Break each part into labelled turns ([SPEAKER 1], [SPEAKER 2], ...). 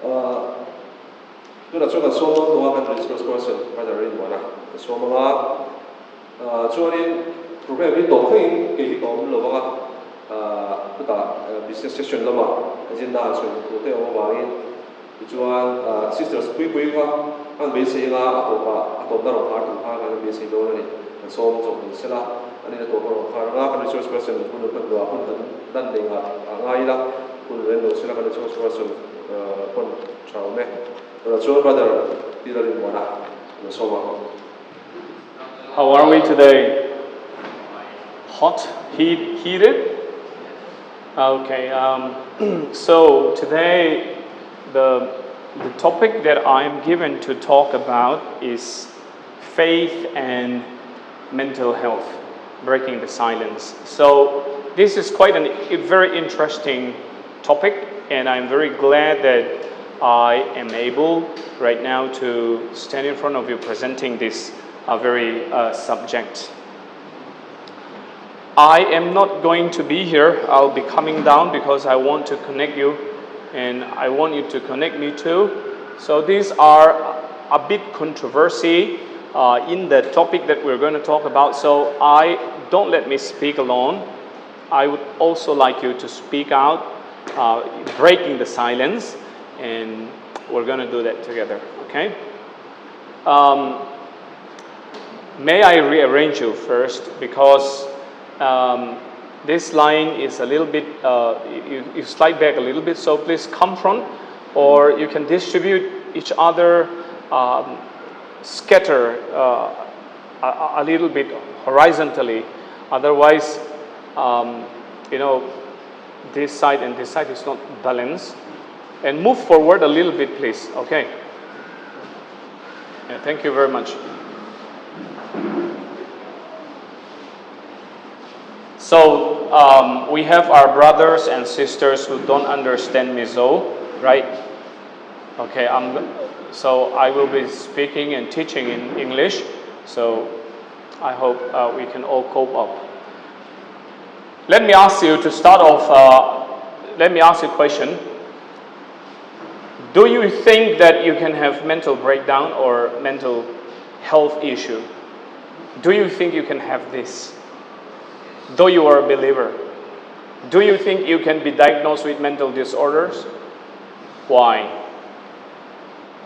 [SPEAKER 1] 그러나 저가 소문 도와간 리스크스 person 받아들인 거나 소문아 저는 프로그램이 더 큰 게 너무 러버가 그다 비즈니스 세션 러버 아젠다 저 그때 오바인 주한 시스터스 부이부이가 한 베이스가 아토다로 파는 베이스도는 소문 좀 있으라 아니 또 파라가 그 리소스 퍼슨 분을 그 앞은 단대가 아이라 그 렌도 쓰라가 리소스 퍼슨 본 처음에 John brother Peter Mona Mizoram.
[SPEAKER 2] How are we today? Hot? Heated? Okay. So today the topic that I'm given to talk about is faith and mental health, breaking the silence. So this is quite a very interesting topic, and I'm very glad that I am able right now to stand in front of you presenting this very subject. I am not going to be here. I'll be coming down because I want to connect you and I want you to connect me too. So these are a bit controversy in the topic that we're going to talk about. So don't let me speak alone. I would also like you to speak out, breaking the silence. And we're going to do that together, okay? May I rearrange you first because this line is a little bit, you slide back a little bit, so please come front, or you can distribute each other, scatter a little bit horizontally. Otherwise, this side and this side is not balanced. And move forward a little bit, please. Okay. Yeah, thank you very much. So we have our brothers and sisters who don't understand Mizo, right? Okay. So I will be speaking and teaching in English. So I hope we can all cope up. Let me ask you to start off. Let me ask you a question. Do you think that you can have mental breakdown or mental health issue? Do you think you can have this? Though you are a believer, do you think you can be diagnosed with mental disorders? Why?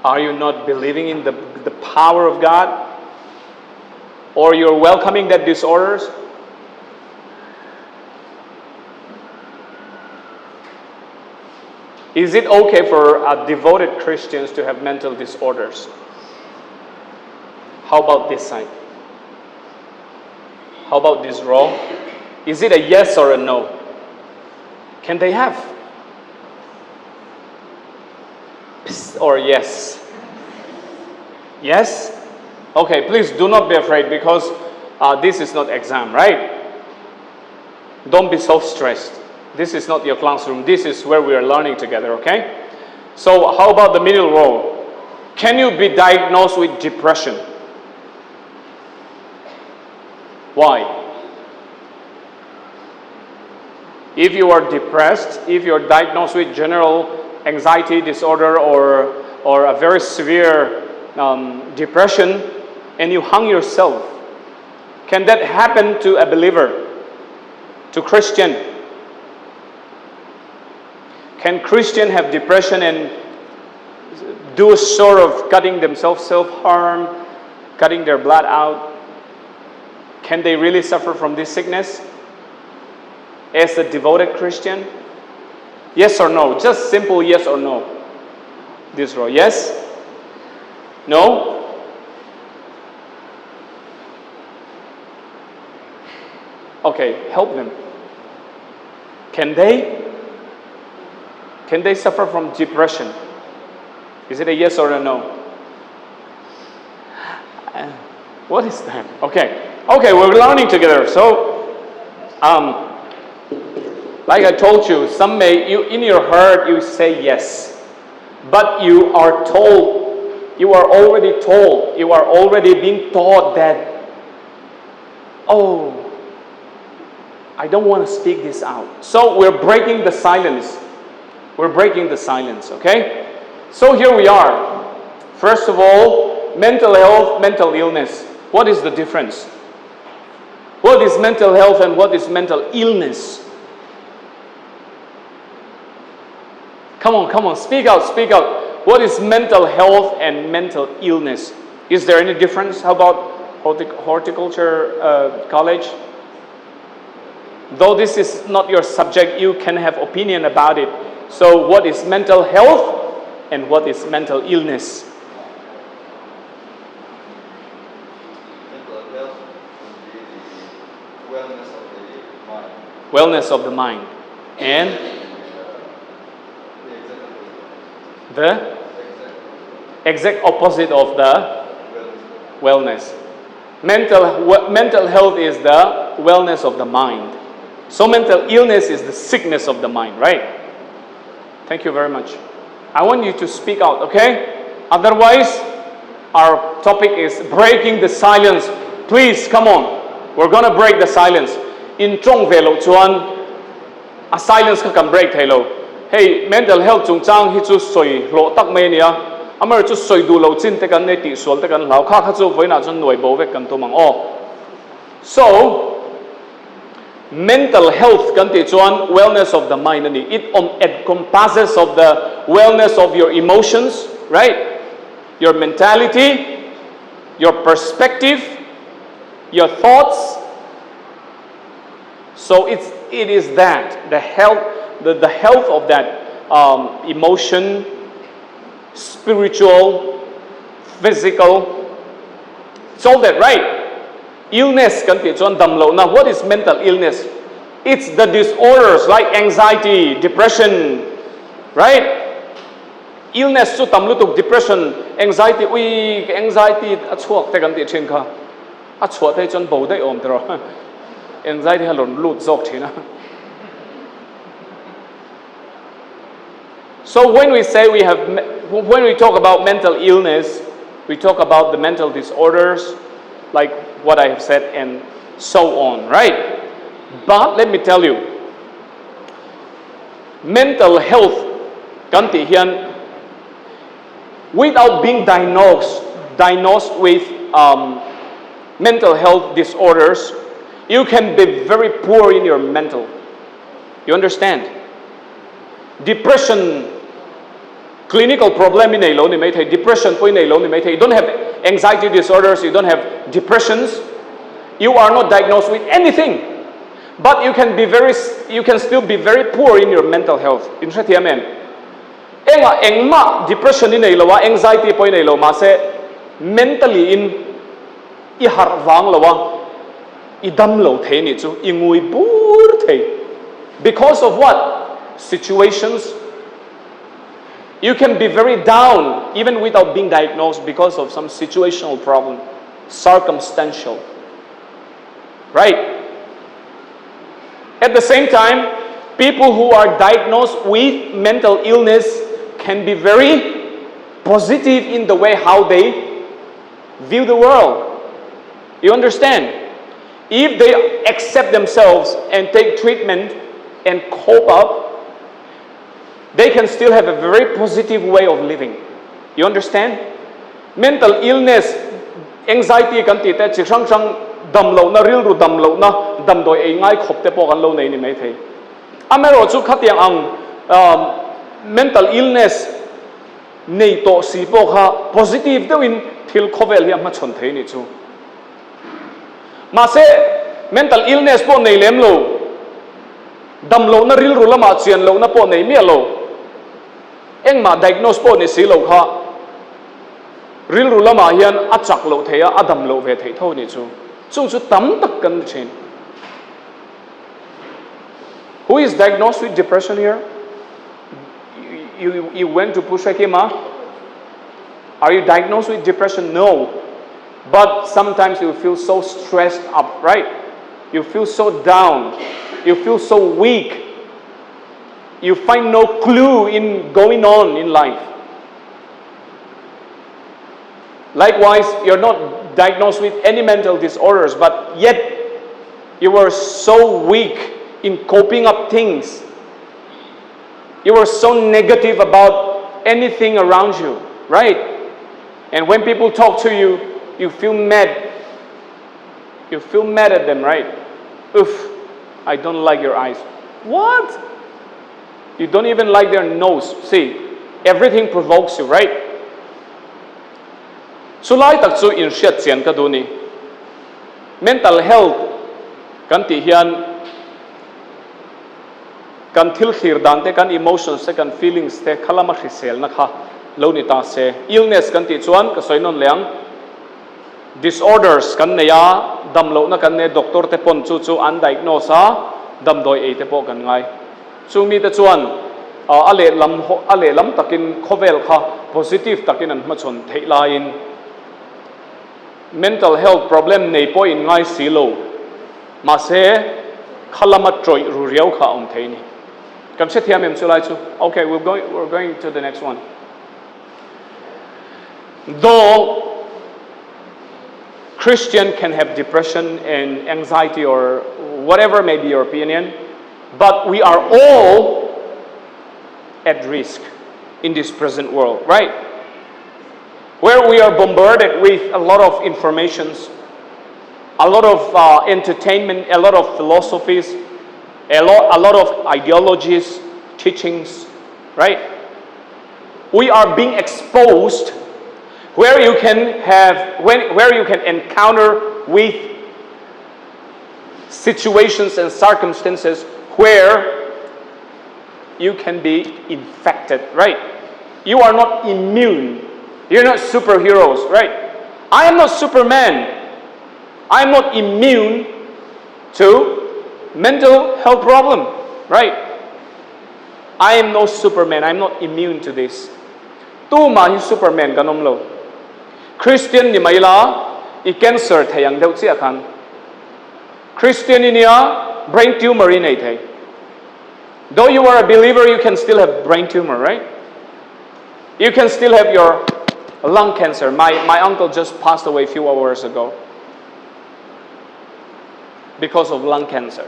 [SPEAKER 2] Are you not believing in the power of God? Or you're welcoming that disorders? Is it okay for devoted Christians to have mental disorders? How about this side? How about this row? Is it a yes or a no? Can they have? Or yes? Yes? Okay, please do not be afraid because this is not exam, right? Don't be so stressed. This is not your classroom. This is where we are learning together, okay? So how about the middle row? Can you be diagnosed with depression? Why? If you are depressed, if you're diagnosed with general anxiety disorder or a very severe depression, and you hung yourself, can that happen to a believer, to Christian? Can Christian have depression and do a sort of cutting themselves, self-harm, cutting their blood out? Can they really suffer from this sickness as a devoted Christian? Yes or no? Just simple yes or no. This row. Yes? No? Okay, help them. Can they suffer from depression? Is it a yes or a no? What is that? Okay, we're learning together. So, like I told you, in your heart you say yes, but you are already being taught that, oh, I don't want to speak this out. So we're breaking the silence. Okay? So here we are. First of all, mental health, mental illness. What is the difference? What is mental health and what is mental illness? Come on, speak out. What is mental health and mental illness? Is there any difference? How about horticulture college? Though this is not your subject, you can have opinion about it. So what is mental health and what is mental illness?
[SPEAKER 3] Mental health would be the wellness of the mind.
[SPEAKER 2] Wellness of the mind. And the exact opposite of the wellness. Mental health is the wellness of the mind. So mental illness is the sickness of the mind, right? Thank you very much. I want you to speak out, okay? Otherwise, our topic is breaking the silence. Please, come on. We're going to break the silence. In Zhong Velo Chuan, a silence can break hello. Hey, mental health chung chang hi chu soi lo tak me nia. Amar chu soi du lo chin te kan ne ti sual te kan lau kha kha chu voi na chun noi bo ve kan tu mang o. So, mental health kan ti chuan wellness of the mind ani. It encompasses of the wellness of your emotions, right? Your mentality, your perspective, your thoughts. So it is that the health of that emotion, spiritual, physical. It's all that, right? Illness can be dam lo. Now, what is mental illness? It's the disorders like anxiety, depression, right? Illness so tam lutuk depression, anxiety. Anxiety a chuak te kan ti chen kha. A chuak te chon bo dai om tro. Anxiety halon lut zok thina. So when we talk about mental illness, we talk about the mental disorders, like what I have said, and so on, right? But let me tell you, mental health, kanti hian, without being diagnosed with mental health disorders, you can be very poor in your mental. You understand? Depression, clinical problem in a may take depression point a may take. You don't have anxiety disorders, you don't have depressions. You are not diagnosed with anything, but you can still be very poor in your mental health. Interesting, amen. Engma depression in a lowa, anxiety point a low say mentally in ihar wang lowa idam lo the ni chu ingui bur the. Because of what? Situations. You can be very down even without being diagnosed because of some situational problem, circumstantial, right? At the same time, people who are diagnosed with mental illness can be very positive in the way how they view the world. You understand? If they accept themselves and take treatment and cope up, they can still have a very positive way of living. You understand? Mental illness, anxiety kan ti te chi sang sang dam lo na ril ru dam lo na dam doi ai ngai khop te po kan lo nei ni mai thei. Amero chu khatiang ang mental illness nei to si po kha positive de win thil khovel hi ma chon thei ni chu. Ma se mental illness po nei lem lo dam lo na ril ru lama chian lo na po nei mi lo. Eng ma diagnose po ni si lo kha ril ru lama hian a chak lo theya adam lo ve thei tho ni chu chu tam tak kan chen. Who is diagnosed with depression here? You went to Pushakima? Are you diagnosed with depression? No. But sometimes you feel so stressed up, right? You feel so down. You feel so weak. You find no clue in going on in life. Likewise, you're not diagnosed with any mental disorders, but yet you were so weak in coping up things. You were so negative about anything around you, right? And when people talk to you, you feel mad. You feel mad at them, right? Oof, I don't like your eyes. What? You don't even like their nose. See, everything provokes you, right? So lai tak chu in hriat chian ka du ni. Mental health kan ti hian kan thil khir dan te kan emotions te kan feelings te khalama hrisel na kha lo ni ta se illness kan ti chuan ka soinon leang disorders kan neya dam lo na kan ne doctor te pon chu an diagnose a dam doi e te po kan ngai chu mi te chuan ale lam takin khovel kha positive takin an ma chon theila in mental health problem nei po in ngai silo ma se khalama troi ru riau kha om theini kam se thiam em chulai chu okay we're going to the next one. Though Christian can have depression and anxiety or whatever may be your opinion, but we are all at risk in this present world, right? Where we are bombarded with a lot of informations, a lot of entertainment, a lot of philosophies, a lot of ideologies, teachings, right? We are being exposed where you can encounter with situations and circumstances where you can be infected, right? You are not immune. You're not superheroes, right? I am not Superman. I am not immune to mental health problem, right? I am no Superman. I'm not immune to this. Tu ma hi Superman kanom lo. Christian ni maila I cancer thayang deu chi akan. Christian inia brain tumor in thay. Though you are a believer, you can still have brain tumor, right? You can still have your lung cancer. My uncle just passed away a few hours ago because of lung cancer.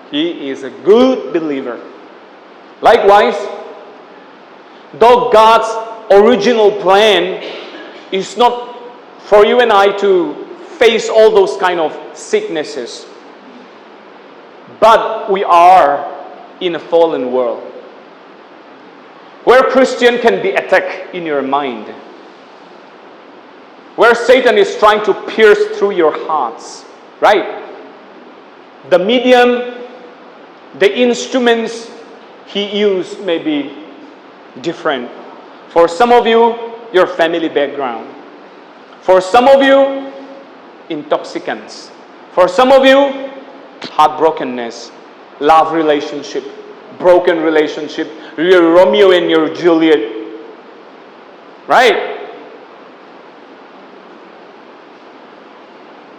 [SPEAKER 2] He is a good believer. Likewise, though God's original plan is not for you and I to face all those kind of sicknesses, but we are in a fallen world where Christian can be attacked in your mind, where Satan is trying to pierce through your hearts, right? The medium, the instruments he used may be different. For some of you, your family background. For some of you, intoxicants. For some of you, heartbrokenness, love relationship, broken relationship, your Romeo and your Juliet. Right?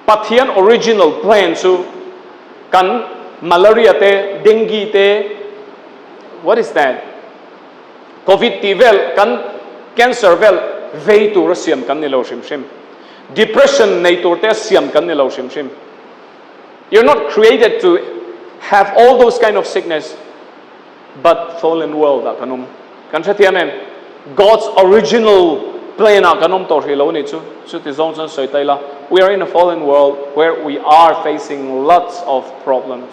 [SPEAKER 2] Pathian original plan so kan malaria te, dengue te, what is that? COVID vel kan cancer vel vei tur siam kan ni lo shim shim. Depression nei tur te siam kan ni lo shim shim. You're not created to have all those kind of sickness, but fallen world kanum. Kan sa tiamen God's original plan kanum to hilo ni chu ti zong zong soi tai la. We are in a fallen world where we are facing lots of problems.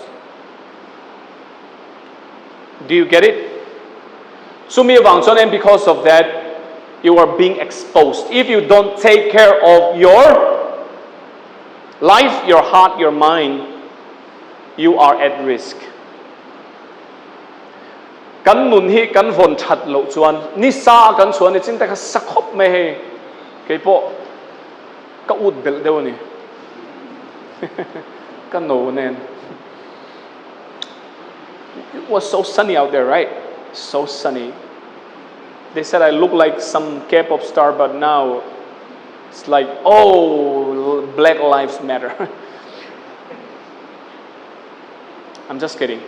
[SPEAKER 2] Do you get it? So and because of that, you are being exposed. If you don't take care of your life, your heart, your mind, you are at risk. Kan mun hi kan von chat lo chuan ni sa kan chuan ni chin ta ka sakhop me he ke po ka ut bel deu ni kan no nen. It was so sunny out there, right? So sunny. They said I look like some K-pop star, but now it's like, oh, Black Lives Matter. I'm just kidding.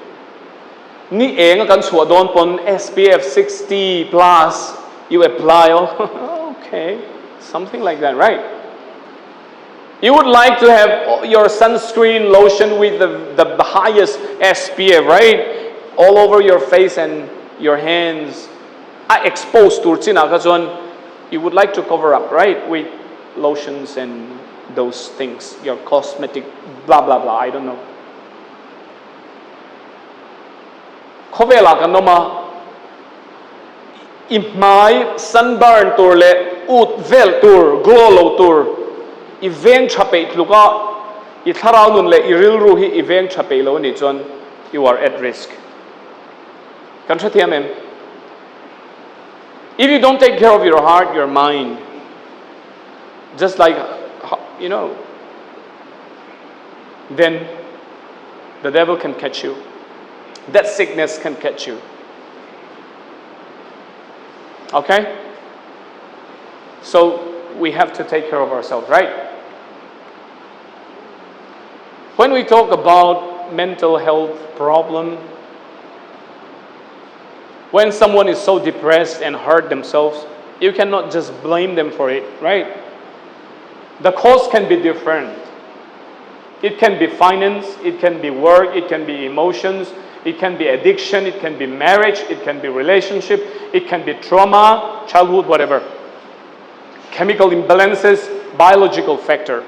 [SPEAKER 2] Ni eng kan chua don pon SPF 60 plus. You apply, oh, okay, something like that, right? You would like to have your sunscreen lotion with the highest SPF, right? All over your face and your hands. exposed to china ka chuan you would like to cover up, right, with lotions and those things, your cosmetic blah blah blah, I don't know. Khovela ka noma imai sunburn tur le ut vel tur glow lo tur event chape tluka I tharau nun le iril ru hi event chape lo ni chuan you are at risk. Kan thra thiam em. If you don't take care of your heart, your mind, just like, you know, then the devil can catch you. That sickness can catch you. Okay? So we have to take care of ourselves, right? When we talk about mental health problem, when someone is so depressed and hurt themselves, you cannot just blame them for it, right? The cause can be different. It can be finance, it can be work, it can be emotions, it can be addiction, it can be marriage, it can be relationship, it can be trauma, childhood, whatever. Chemical imbalances, biological factor.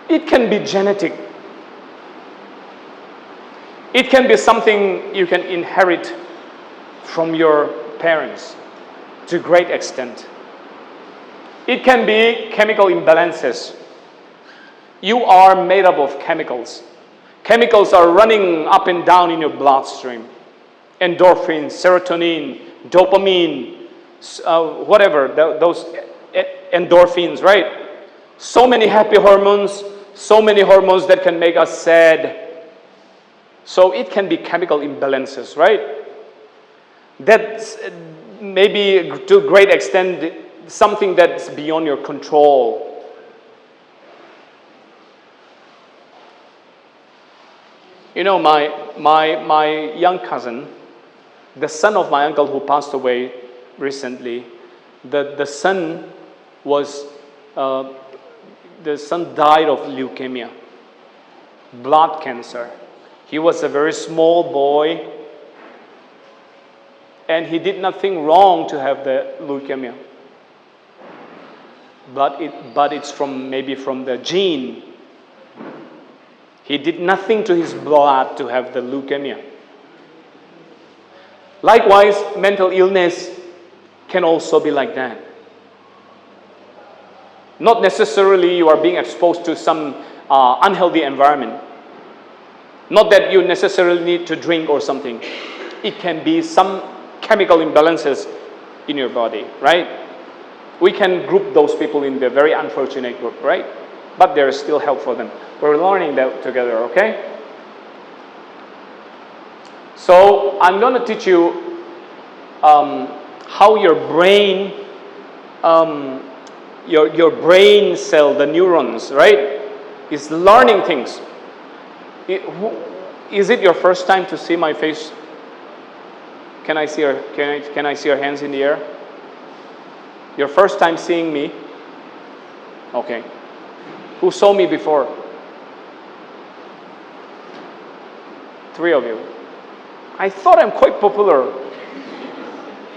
[SPEAKER 2] It can be genetic. It can be something you can inherit from your parents to a great extent. It can be chemical imbalances. You are made up of chemicals. Chemicals are running up and down in your bloodstream. Endorphins, serotonin, dopamine, whatever, those endorphins, right? So many happy hormones, so many hormones that can make us sad. So it can be chemical imbalances, right? That's maybe to a great extent something that's beyond your control. You know, my young cousin, the son of my uncle who passed away recently, the son died of leukemia, blood cancer. He was a very small boy, and he did nothing wrong to have the leukemia. But it's maybe from the gene. He did nothing to his blood to have the leukemia. Likewise, mental illness can also be like that. Not necessarily you are being exposed to some unhealthy environment. Not that you necessarily need to drink or something. It can be some chemical imbalances in your body, right? We can group those people in the very unfortunate group, right? But there is still help for them. We're learning that together, okay? So I'm going to teach you how your brain, your brain cell, the neurons, right, is learning things. Is it your first time to see my face? Can I see your hands in the air? Your first time seeing me? Okay. Who saw me before? 3 of you. I thought I'm quite popular.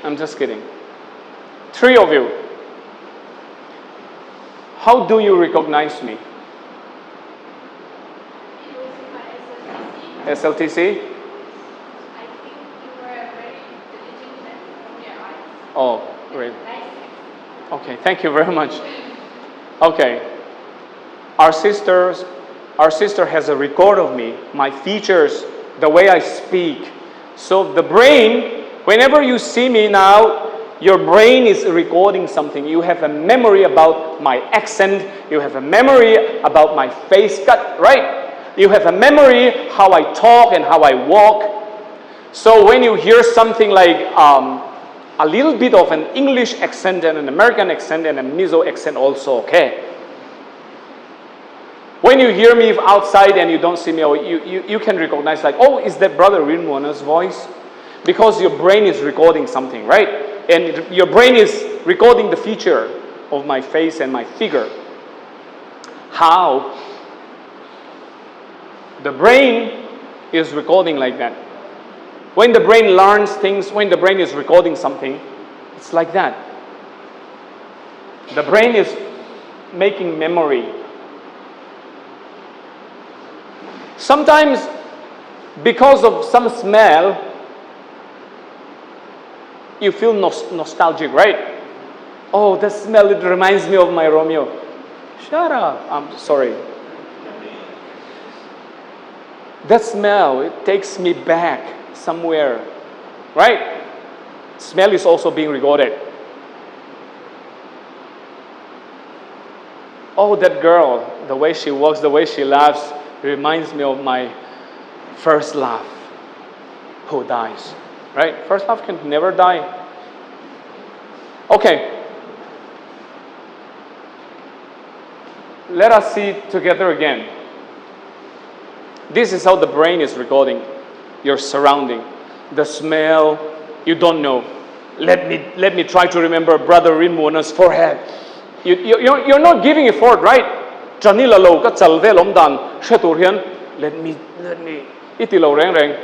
[SPEAKER 2] I'm just kidding. 3 of you. How do you recognize me? SLTC?
[SPEAKER 4] I think you were very diligent from your eyes.
[SPEAKER 2] Oh, great.
[SPEAKER 4] Nice.
[SPEAKER 2] Okay, thank you very much. Okay. Our sister has a record of me, my features, the way I speak. So the brain, whenever you see me now, your brain is recording something. You have a memory about my accent. You have a memory about my face cut, right? You have a memory how I talk and how I walk. So when you hear something like a little bit of an English accent and an American accent and a Mizo accent also, okay? When you hear me outside and you don't see me, you can recognize like, oh, is that Brother Rinwana's voice? Because your brain is recording something, right? And your brain is recording the feature of my face and my figure. How? The brain is recording like that. When the brain learns things, when the brain is recording something, it's like that. The brain is making memory. Sometimes, because of some smell, you feel nostalgic, right? Oh, that smell, it reminds me of my Romeo. Shut up. I'm sorry. That smell, it takes me back somewhere, right? Smell is also being recorded. Oh, that girl, the way she walks, the way she laughs, reminds me of my first love. Who dies, right? First love can never die. Okay. Let us see together again. This is how the brain is recording your surrounding. The smell, you don't know. Let me try to remember Brother Rinmona's forehead. You're not giving effort, right? Janila lo ka chalve lom dan sheturian. Let me. Itilo reng.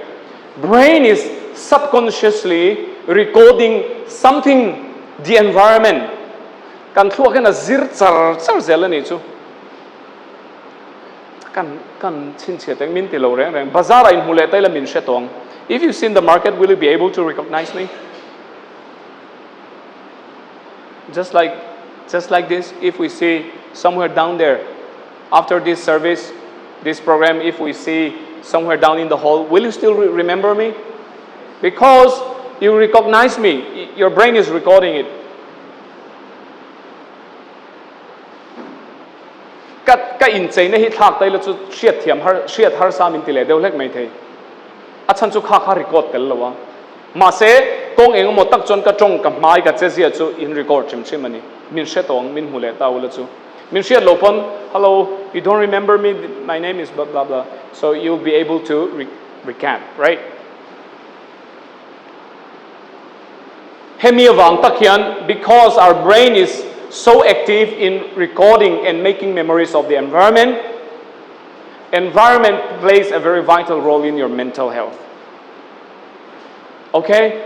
[SPEAKER 2] Brain is subconsciously recording something, the environment. Kan thua kan zir char zela ni chu. Kan chin che teng min tilo reng. Bazara in hule tai la min shetong. If you see in the market, will you be able to recognize me? Just like this, if we see somewhere down there, after this service, this program, if we see somewhere down in the hall, will you still remember me? Because you recognize me, your brain is recording it. Ka in chay na hi thak tay la chu shiat har sa min tile deu lek mai thei. Achan chu kha record tel lawa. Ma se tong eng mo tak chon ka chong ka mai ka che sia chu in record chim chimani. Min shetong min hule ta ula chu. Min shiat lopon, hello, you don't remember me, my name is blah blah blah. So you'll be able to recant, right? Hemi wang takyan, because our brain is so active in recording and making memories of the environment. Environment plays a very vital role in your mental health. Okay?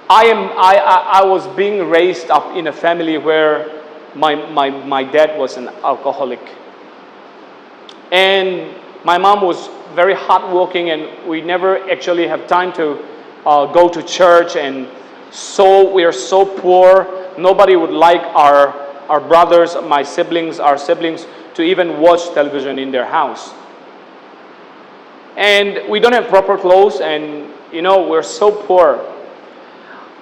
[SPEAKER 2] I was being raised up in a family where my dad was an alcoholic. And my mom was very hardworking, and we never actually have time to go to church, and so we are so poor. Nobody would like our brothers, our siblings to even watch television in their house. And we don't have proper clothes, and we're so poor.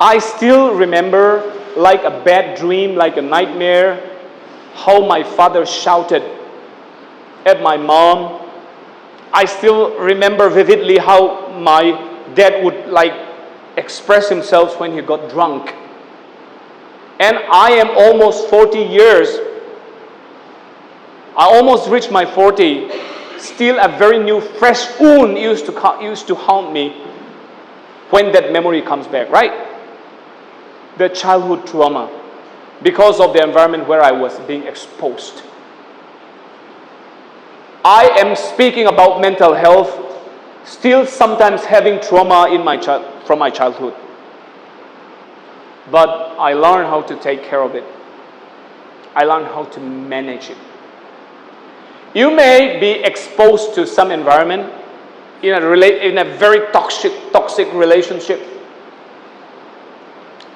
[SPEAKER 2] I still remember, like a bad dream, like a nightmare, how my father shouted at my mom. I still remember vividly how my dad would express himself when he got drunk. And I am almost 40 years. I almost reached my 40. Still a very new, fresh wound used to haunt me when that memory comes back, right? The childhood trauma, because of the environment where I was being exposed. I am speaking about mental health, still sometimes having trauma from my childhood. But I learned how to take care of it. I learned how to manage it. You may be exposed to some environment in a very toxic relationship.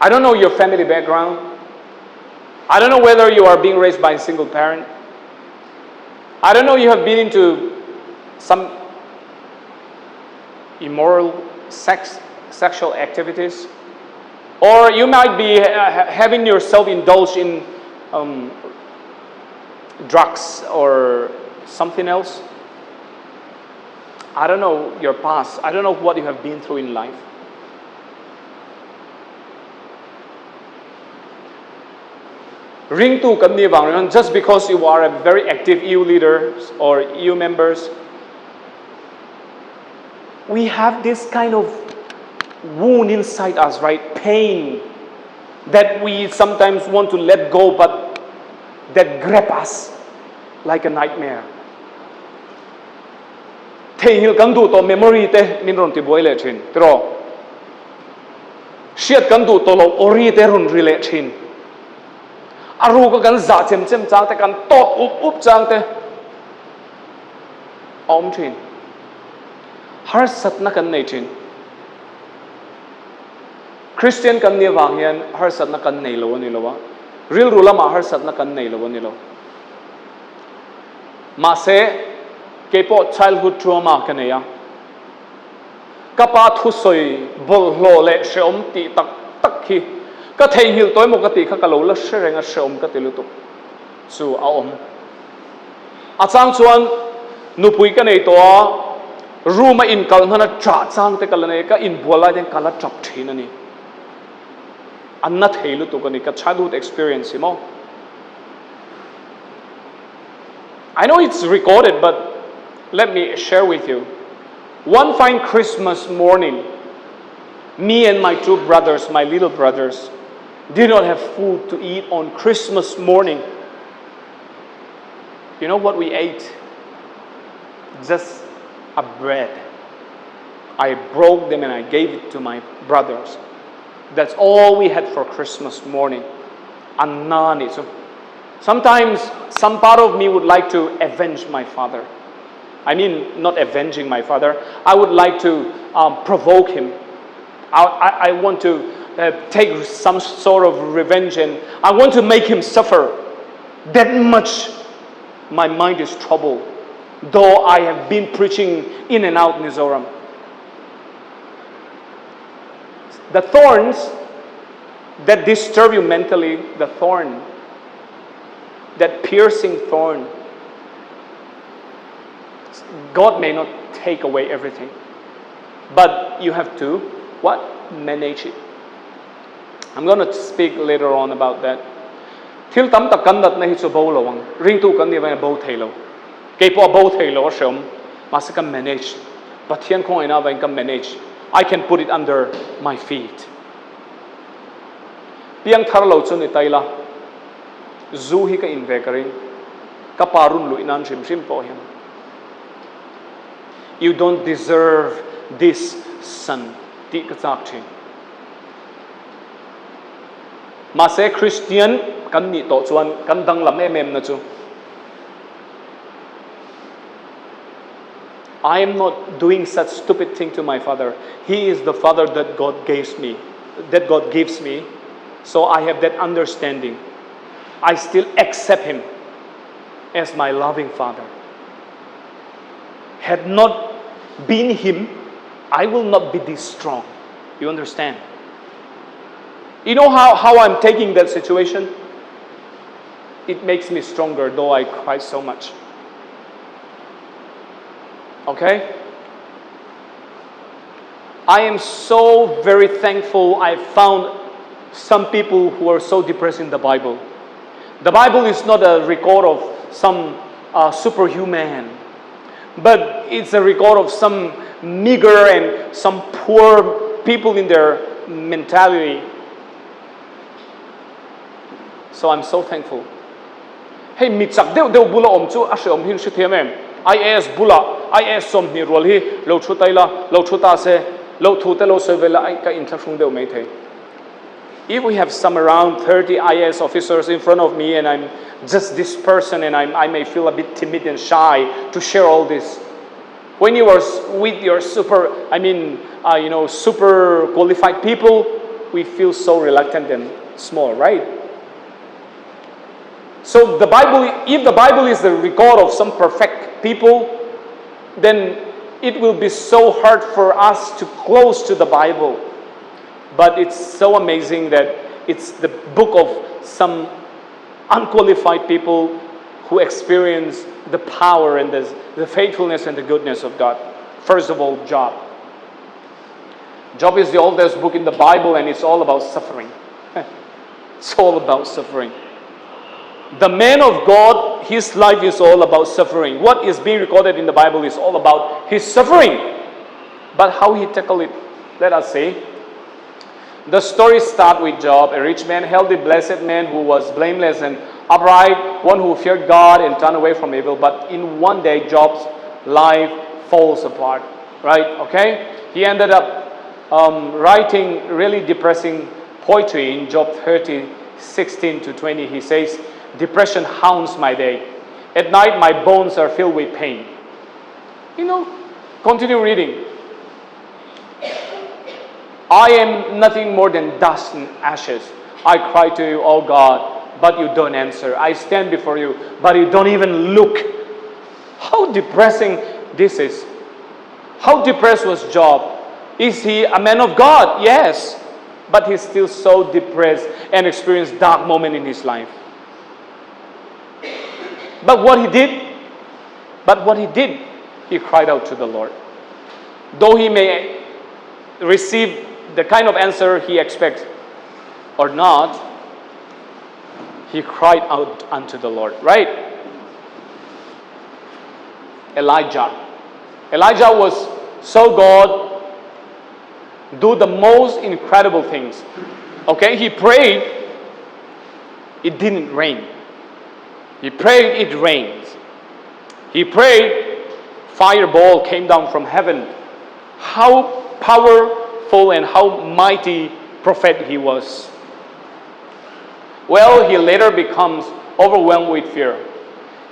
[SPEAKER 2] I don't know your family background. I don't know whether you are being raised by a single parent. I don't know you have been into some immoral sexual activities. Or you might be having yourself indulged in drugs or something else. I don't know your past. I don't know what you have been through in life. Ring tu kan ni bang, just because you are a very active EU leader or EU members, we have this kind of wound inside us, right? Pain that we sometimes want to let go, but that grab us like a nightmare. Thei hil kan du to memory te min ron ti boile chin, tro. siat kan du tolo ori te run rile thin aru ko kan za chem chang te kan tot up chang te om thin har sat na kan nei thin Christian kan ni wang hian har sat na kan nei lo ni lo wa real rula ma har sat na kan nei lo ni lo ma se kepo childhood trauma kan ya kapa thu soi bol hlo le sheom ti tak tak khi ka thei hil toy mo ka ti kha ka lo la sherenga sheom ka ti lu tu chu a om a chang chuan nu pui ka nei to room in kal hana tra chang te kal nei ka in bola den kala trap thin ani anna thei lu tu ka ni ka childhood experience mo I know it's recorded, but let me share with you. One fine Christmas morning, me and my two brothers, my little brothers, did not have food to eat on Christmas morning. You know what we ate? Just a bread. I broke them and I gave it to my brothers. That's all we had for Christmas morning. Anani. So sometimes some part of me would like to avenge my father. I mean, not avenging my father. I would like to provoke him. I want to take some sort of revenge, and I want to make him suffer. That much my mind is troubled, though I have been preaching in and out Mizoram. The thorns that disturb you mentally, the thorn, that piercing thorn, God may not take away everything, but you have to what? Manage it. I'm going to speak later on about that. Thil tam tak kan dat na hi chu bo lo wang ring tu kan ni ba bo thailo ke po bo thailo shom mas kan manage but hian khong ina ba kan manage. I can put it under my feet. Piang thar lo chu ni taila zu hi ka invekaring ka parun lu inan shim shim po hian. You don't deserve this son. Ti ka chak thin. Ma se Christian kan ni to chuan kan dang lam em na chu. I am not doing such stupid thing to my father. He is the father that God gives me. So I have that understanding. I still accept him as my loving father. Had not been him, I will not be this strong. You understand? You know how I'm taking that situation? It makes me stronger, though I cry so much. Okay? I am so very thankful I found some people who are so depressed in the Bible. The Bible is not a record of some superhuman, but it's a record of some meager and some poor people in their mentality. So I'm so thankful. Hey, mitsak deu bula om chu ashe om hin shithem em. IS bula IS som ni rol hi lo thu taila lo thu ta se lo thu te lo se vela ai ka in thashung deu mai the. If we have some around 30 IS officers in front of me and I'm just this person and I may feel a bit timid and shy to share all this. When you are with your super qualified people, we feel so reluctant and small, right? So if the Bible is the record of some perfect people, then it will be so hard for us to close to the Bible. But it's so amazing that it's the book of some unqualified people who experience the power and the faithfulness and the goodness of God. First of all, Job. Job is the oldest book in the Bible, and it's all about suffering. It's all about suffering. The man of God, his life is all about suffering. What is being recorded in the Bible is all about his suffering. But how he tackled it, let us see. The story starts with Job, a rich man, healthy, blessed man who was blameless and upright, one who feared God and turned away from evil. But in one day, Job's life falls apart. Right? Okay? He ended up writing really depressing poetry in Job 30:16-20. He says, "Depression haunts my day. At night my bones are filled with pain." Continue reading. "I am nothing more than dust and ashes. I cry to you, oh God, but you don't answer. I stand before you, but you don't even look." How depressing this is. How depressed was Job? Is he a man of God? Yes. But he's still so depressed and experienced dark moment in his life. But what he did, he cried out to the Lord. Though he may receive the kind of answer he expects or not, he cried out unto the Lord, right? Elijah was so God, do the most incredible things. Okay, he prayed, it didn't rain. He prayed, it rained. He prayed, fireball came down from heaven. How powerful and how mighty prophet he was. Well, he later becomes overwhelmed with fear.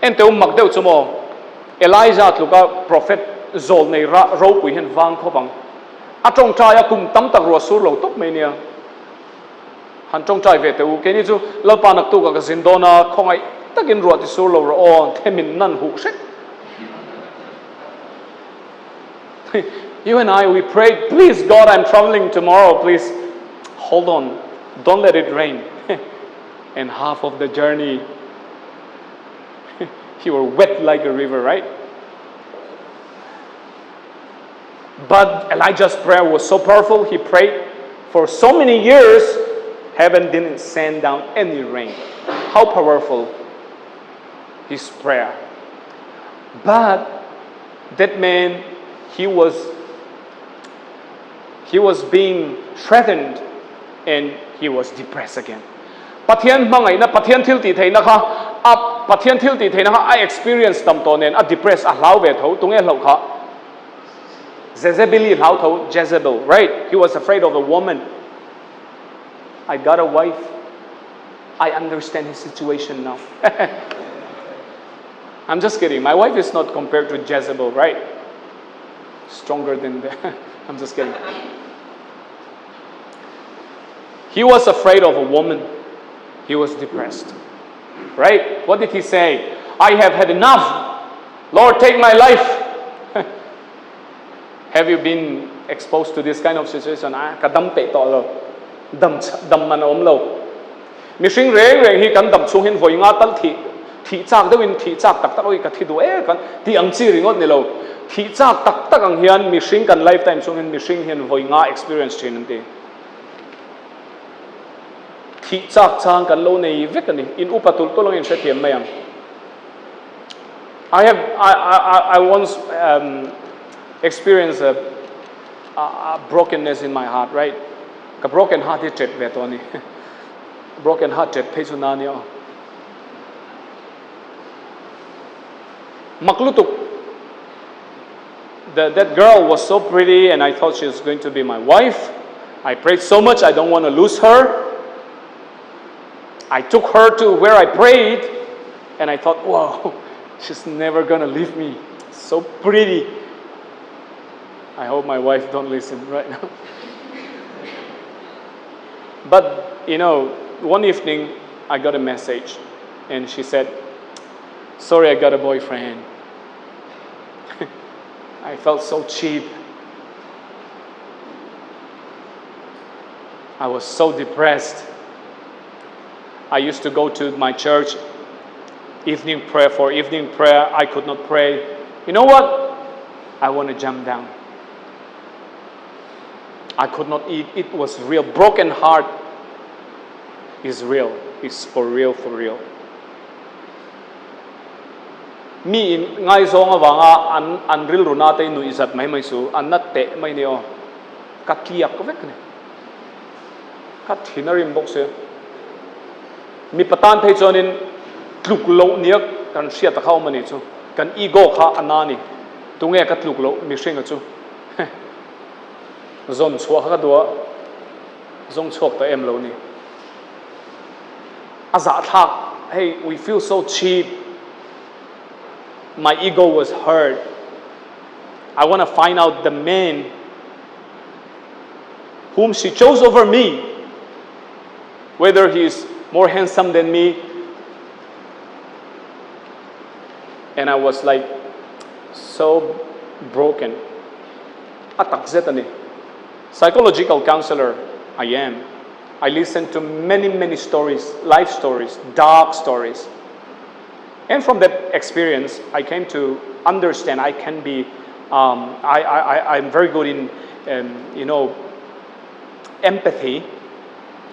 [SPEAKER 2] And to magdaw chumo Elijah tluka prophet zol nei ra ro pui hen wang kho bang atong chaya kum tam tak ro sur lo tok mai nia han tong chai ve te u ke ni chu lo pa nak tu ka zindona khongai takin ro ti sur lo ro on themin nan hu sek. You and I, we prayed, please God, I'm traveling tomorrow, please hold on, don't let it rain. And half of the journey you were wet like a river, right? But Elijah's prayer was so powerful. He prayed for so many years, heaven didn't send down any rain. How powerful his prayer. But that man, he was being threatened and he was depressed again. Pathian mangai na pathian thil ti theina kha pathian thil ti theina kha I experienced tam to nen a depressed a hlau ve tho tunge hlau kha Jezebel, right? He was afraid of a woman. I got a wife. I understand his situation now. I'm just kidding. My wife is not compared to Jezebel, right? Stronger than that. I'm just kidding. He was afraid of a woman. He was depressed. Right? What did he say? I have had enough. Lord, take my life. Have you been exposed to this kind of situation? Kadam pe to lo. Dam man om lo. Mi sing reng hi kan dam chung hin voi nga tal thi chak do in thi chak tak tak oi ka thi do kan ti ang chi ringot ni lo. Thi chak tak tak ang hian mi sing kan lifetime chung hin mi sing hian voi nga experience chin an ti. Thi chak chang kan lo nei vek ani in upatul to long in sethiam mayam. I once experienced a brokenness in my heart, right? A broken heart is vetoni. Broken heart is pesunania. Maklutuk. That girl was so pretty, and I thought she was going to be my wife. I prayed so much, I don't want to lose her. I took her to where I prayed, and I thought, wow, she's never going to leave me. So pretty. I hope my wife don't listen right now. But, one evening I got a message, and she said, sorry, I got a boyfriend. I felt so cheap. I was so depressed. I used to go to my church, evening prayer, I could not pray. You know what? I want to jump down. I could not eat. It was real. Broken heart is real. It's for real, for real. Mi ngai zonga wanga an real runate nu izat mai su an natte mai neo katliak ko vek ne kat hinarim boxe mi patan thei chonin tluk lo niak kan sia ta khau mani chu kan ego kha anani tunge ka tluk lo mi shinga chu zon chua ka dua zong chok ta em lo ni aza thak hey we feel so cheap my ego was hurt I want to find out the man whom she chose over me whether he is more handsome than me and I was like so broken atak zetani psychological counselor I am I listen to many stories life stories dark stories and from that experience I came to understand I can be I'm very good in empathy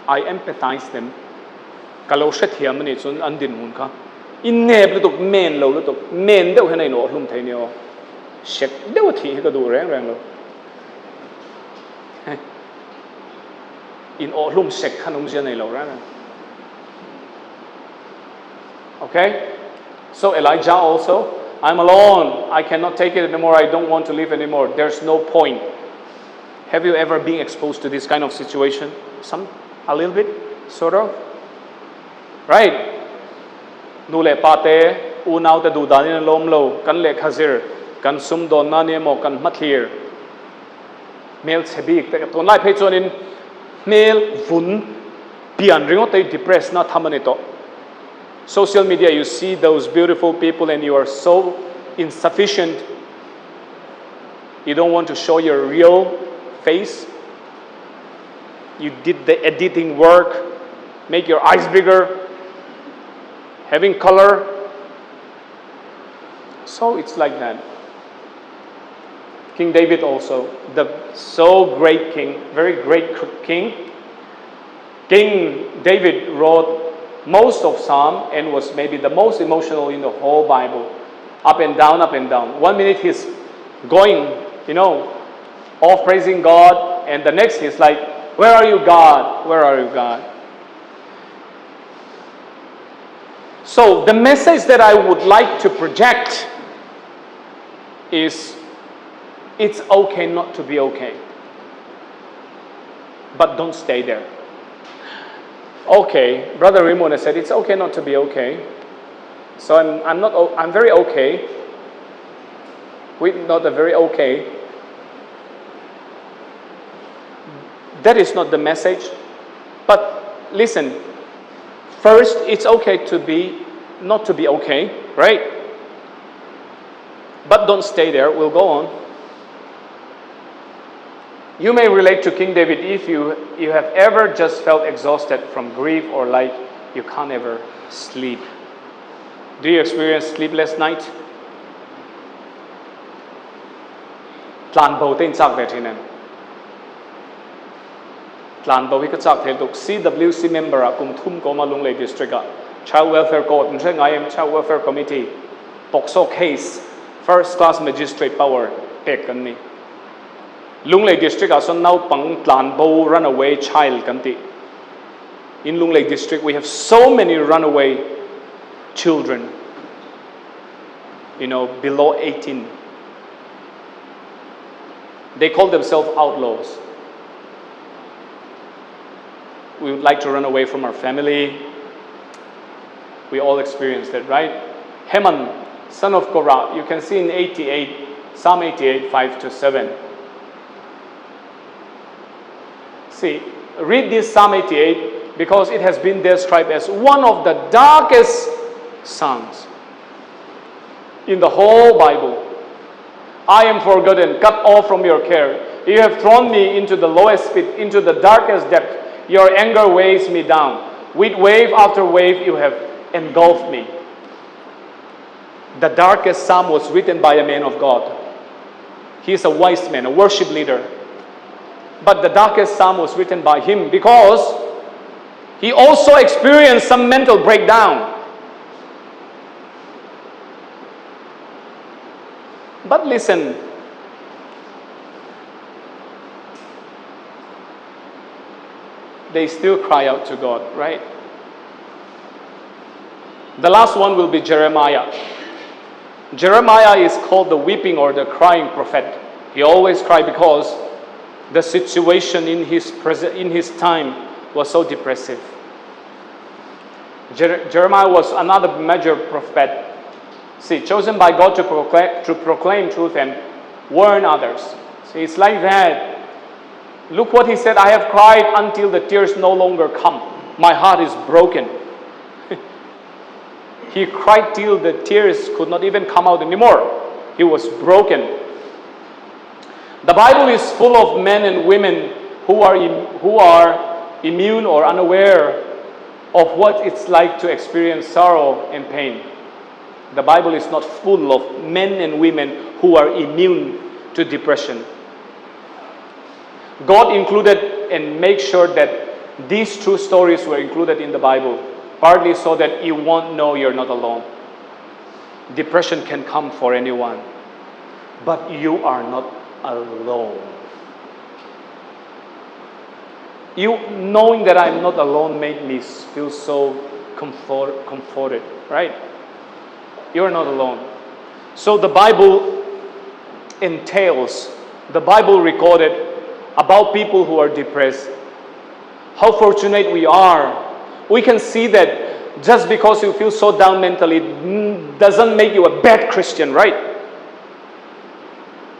[SPEAKER 2] I empathize them kalau thiam ni chun an din hun kha in neb lu tuk men lo lu tuk men deuh henai no hlum thei ni o shek deuh thi ka du reng lo in o hlum shek khanum jen nei lo ra okay so Elijah also I'm alone I cannot take it anymore I don't want to live anymore there's no point have you ever been exposed to this kind of situation a little bit sort of right nu le pate u nau te du dan in lom lo kan le khazir kan sum don na ne mo kan mathir mel chebik te ton lai phei chon in mel vun pian ringo te depressed na thamani to social media you see those beautiful people and you are so insufficient you don't want to show your real face you did the editing work make your eyes bigger having color so it's like that King David also the so great king very great king David wrote most of Psalm and was maybe the most emotional in the whole Bible up and down 1 minute he's going all praising God and the next he's like where are you God where are you God so the message that I would like to project is it's okay not to be okay but don't stay there okay brother Ramon said it's okay not to be okay so I'm very okay with not a very okay that is not the message but listen first it's okay to be not to be okay right but don't stay there we'll go on you may relate to King David if you have ever just felt exhausted from grief or like you can't ever sleep do you experience sleepless night tlan bo ten chak ve thinen tlan bo hi ka chak thel tuk CWC member a kum thum ko ma lunglei district a child welfare court nreng I am child welfare committee pokso case first class magistrate power pek kan ni lunglei district a son nau pang tlan bo runaway child kan ti in lunglei district we have so many runaway children below 18 they call themselves outlaws we would like to run away from our family we all experienced that right Heman son of Korah you can see in Psalm 88 5-7 see read this Psalm 88 because it has been described as one of the darkest psalms in the whole Bible I am forgotten cut off from your care you have thrown me into the lowest pit into the darkest depth your anger weighs me down with wave after wave you have engulfed me the darkest psalm was written by a man of God he is a wise man a worship leader but the darkest psalm was written by him because he also experienced some mental breakdown but listen they still cry out to God right the last one will be Jeremiah is called the weeping or the crying prophet he always cried because The situation in his time was so depressive. Jeremiah was another major prophet. See, chosen by God to proclaim truth and warn others. See, it's like that. Look what he said, I have cried until the tears no longer come. My heart is broken. He cried till the tears could not even come out anymore. He was broken. The Bible is full of men and women who are immune or unaware of what it's like to experience sorrow and pain. The Bible is not full of men and women who are immune to depression. God included and made sure that these true stories were included in the Bible, partly so that you won't know you're not alone. Depression can come for anyone, but you are not alone. You knowing that I'm not alone made me feel so comforted, right? You're not alone. So the Bible entails, the Bible recorded about people who are depressed. How fortunate we are. We can see that just because you feel so down mentally doesn't make you a bad Christian, right?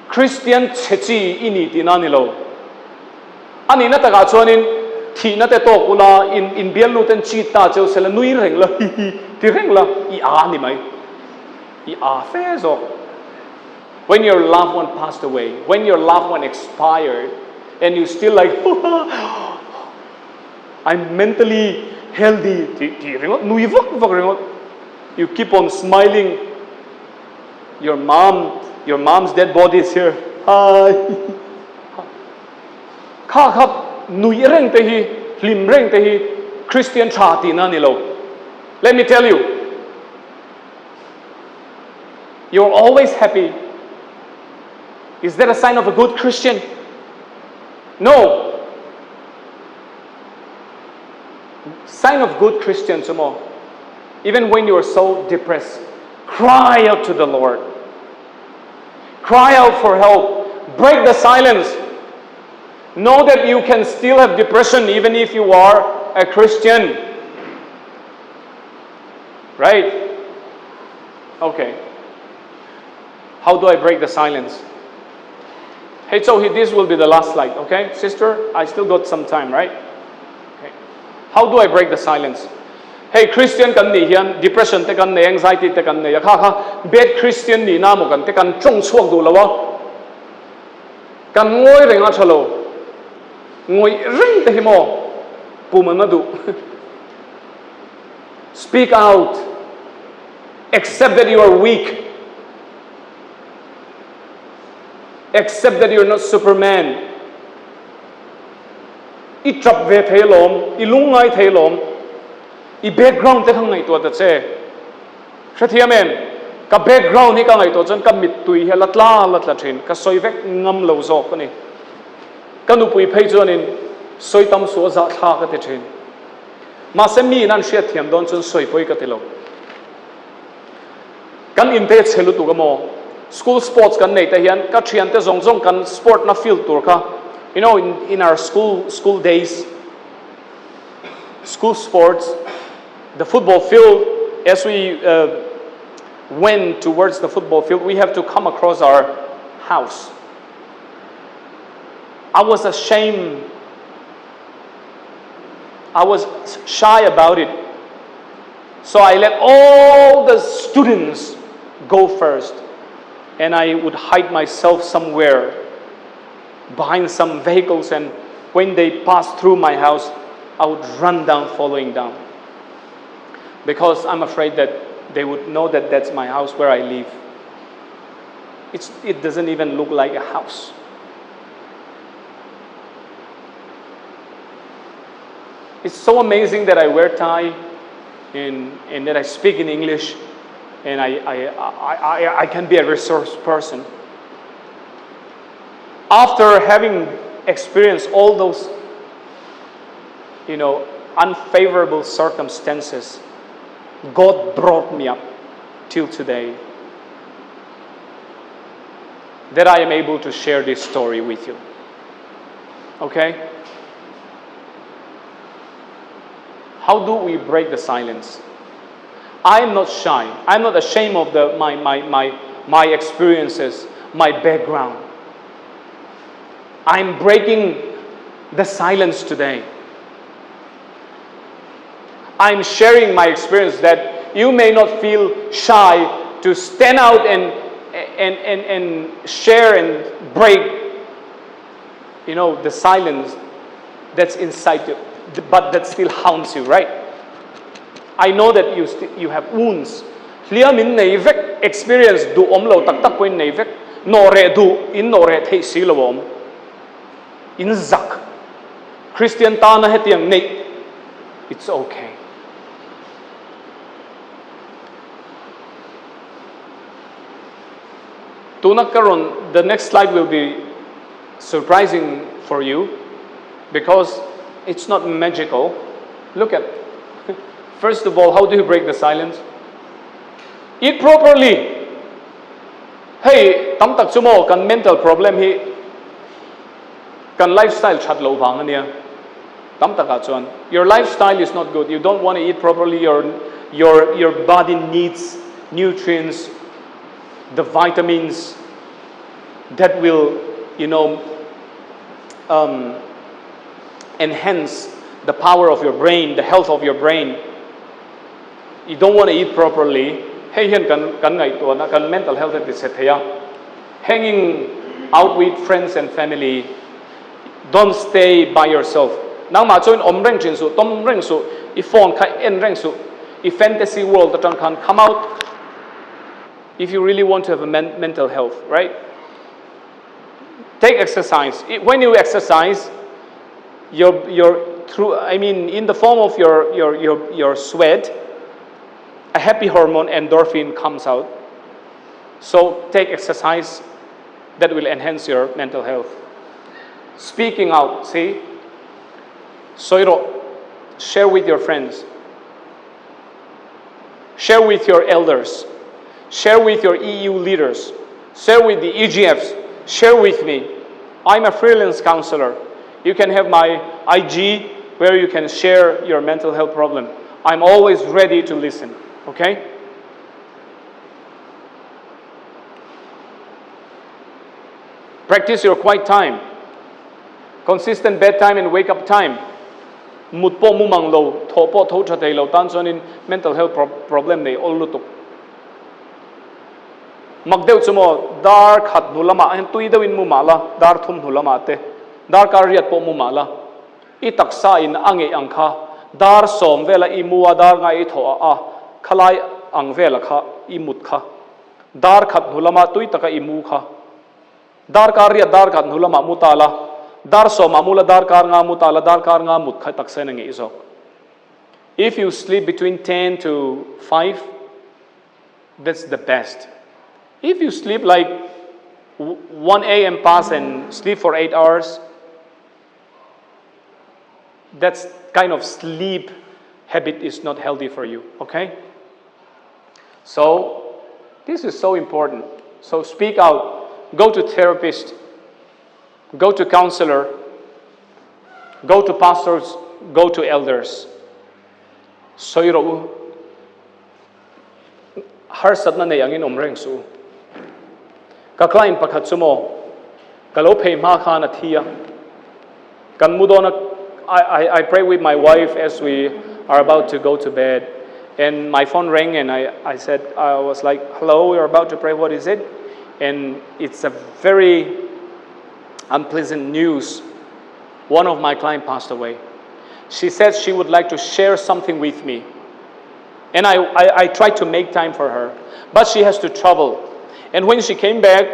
[SPEAKER 2] Christian chechi ini tinanilo. Ani na taga chuanin thi na te tok ula in bial lu ten chi ta cheu sela nui reng la ti reng la I a ni mai. I a fe zo. When your loved one passed away, when your loved one expired, and you still like, I'm mentally healthy. You keep on smiling. Your mom's dead body is here. Hi. Christian chati na nilo. Let me tell you, you're always happy. Is that a sign of a good Christian? No. Sign of good Christian, even when you are so depressed, cry out to the Lord. Cry out for help. Break the silence. Know that you can still have depression even if you are a Christian. Right? Okay. How do I break the silence? Hey, so this will be the last slide, okay? Sister, I still got some time, right? Okay. How do I break the silence? Hey, Christian kan ni hian depression te kan ne anxiety te kan ne ya kha bad Christian ni na mo kan te kan chong chuak du lawa. Kan ngoi renga chalo. Ngoi ring te himo. Puman du. Speak out. Accept that you are weak. Accept that you're not Superman. I trap ve thailom, I lungai thailom, I background te khang ngai to ta che. Thia men, ka background hi ka ngai to chon ka mit tui he latla thin, ka soi vek ngam lo zok ni. Ka nu pui phei chon in soi tam so za tha ka te thin. Ma se mi nan sia thiam don chon soi poi ka te lo. Kan in te chelu tu ka mo. School sports kan nei te hian ka thian te zong kan sport na field tour ka. You know, in our school days, school sports, the football field, as we went towards the football field, we have to come across our house. I was ashamed. I was shy about it. So I let all the students go first. And I would hide myself somewhere behind some vehicles, and when they passed through my house, I would run down, following down. Because I'm afraid that they would know that that's my house where I live. It doesn't even look like a house. It's so amazing that I wear tie and that I speak in English. And I can be a resource person. After having experienced all those, unfavorable circumstances, God brought me up till today, that I am able to share this story with you. Okay? How do we break the silence? I'm not shy. I'm not ashamed of my experiences, my background. I'm breaking the silence today. I'm sharing my experience that you may not feel shy to stand out and share and break, the silence that's inside you, but that still haunts you, right? I know that you have wounds. Lia min nei vek experience du lo tak tak point nei vek no re du in no re thei si lo om in zak Christian ta na hetiang nei. It's okay. Tunakaron, the next slide will be surprising for you because it's not magical. Look at, first of all, how do you break the silence? Eat properly. Hey, tam tak sumo kan mental problem hi kan lifestyle chat lo bang ania. Tam tak chuan. Your lifestyle is not good. You don't want to eat properly. Your body needs nutrients, the vitamins that will, enhance the power of your brain, the health of your brain. You don't want to eat properly. Hey, kan mental health is hanging out with friends and family. Don't stay by yourself. Nang ma join reng chin su, tom reng su, I phone kai en reng su, I fantasy world that can come out. If you really want to have a mental health, right? Take exercise. When you exercise, in the form of your sweat, a happy hormone endorphin comes out. So take exercise that will enhance your mental health. Speaking out, see? Soiro, share with your friends. Share with your elders. Share with your EU leaders. Share with the EGFs. Share with me. I'm a freelance counselor. You can have my IG where you can share your mental health problem. I'm always ready to listen. Okay? Practice your quiet time. Consistent bedtime and wake up time. Mutpo mumang lo, thopo tho chatay lo, tanson in mental health problem they all lutuk. Magdew sumo dar khat nulama hen tui dawin mumala dar thum nulama te dar karyat po mumala itaksa in ange angkha dar som vela imua dar ngai tho a khalai ang vela kha imut kha dar khat nulama tui taka imu kha dar karyat dar khat nulama mutala dar som amula dar kar nga mutala dar kar nga mut kha taksa nge iso. If you sleep between 10 to 5, that's the best. If you sleep like 1 a.m. pass and sleep for 8 hours, that's kind of sleep habit is not healthy for you, okay? So, this is so important. So speak out, go to therapist, go to counselor, go to pastors, go to elders. Soiro har satna ne angin omreng su. Kaklain pakhat sumo kalopei ma khana thia kan mudona. I pray with my wife as we are about to go to bed, and my phone rang and I was like, hello, we're about to pray, what is it? And it's a very unpleasant news. One of my clients passed away. She said she would like to share something with me, and I tried to make time for her, but she has to travel. And when she came back,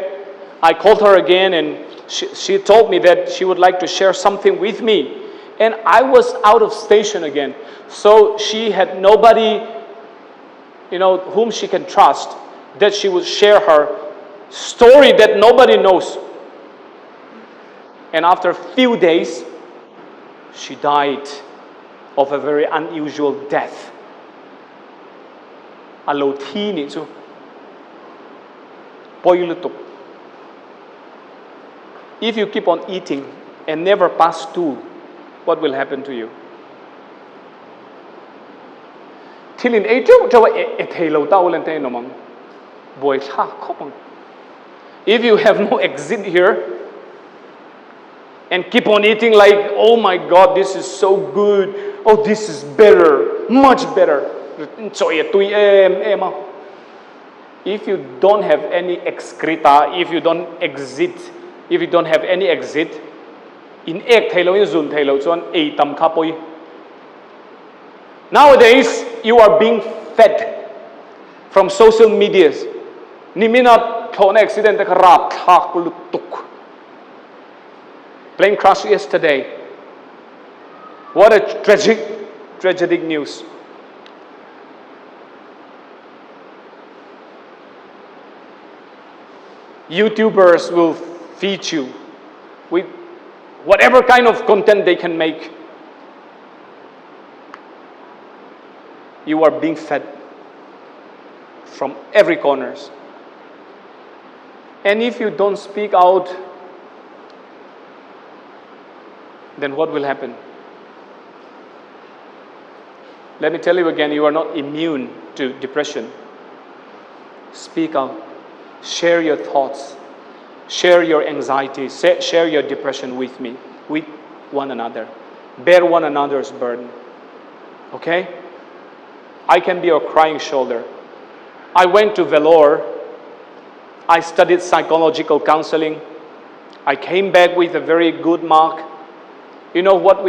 [SPEAKER 2] I called her again and she told me that she would like to share something with me. And I was out of station again. So she had nobody, whom she can trust, that she would share her story that nobody knows. And after a few days, she died of a very unusual death. Alotini too. If you keep on eating and never pass 2, what will happen to you? Tilin if you have no exit here and keep on eating like, oh my God, this is so good. Oh, this is better, much better. If you don't have any excreta, if you don't exit, if you don't have any exit, in ek thaylo in zun thaylo chuan ei tam kha poi. Nowadays, you are being fed from social medias. Nimina thona accident ka rap thak lutuk. Plane crash yesterday. What a tragic news. YouTubers will feed you with whatever kind of content they can make. You are being fed from every corners. And if you don't speak out, then what will happen? Let me tell you again, you are not immune to depression. Speak out. Share your thoughts. Share your anxiety. Share your depression with me, with one another. Bear one another's burden. Okay? I can be your crying shoulder. I went to Vellore. I studied psychological counseling. I came back with a very good mark. You know what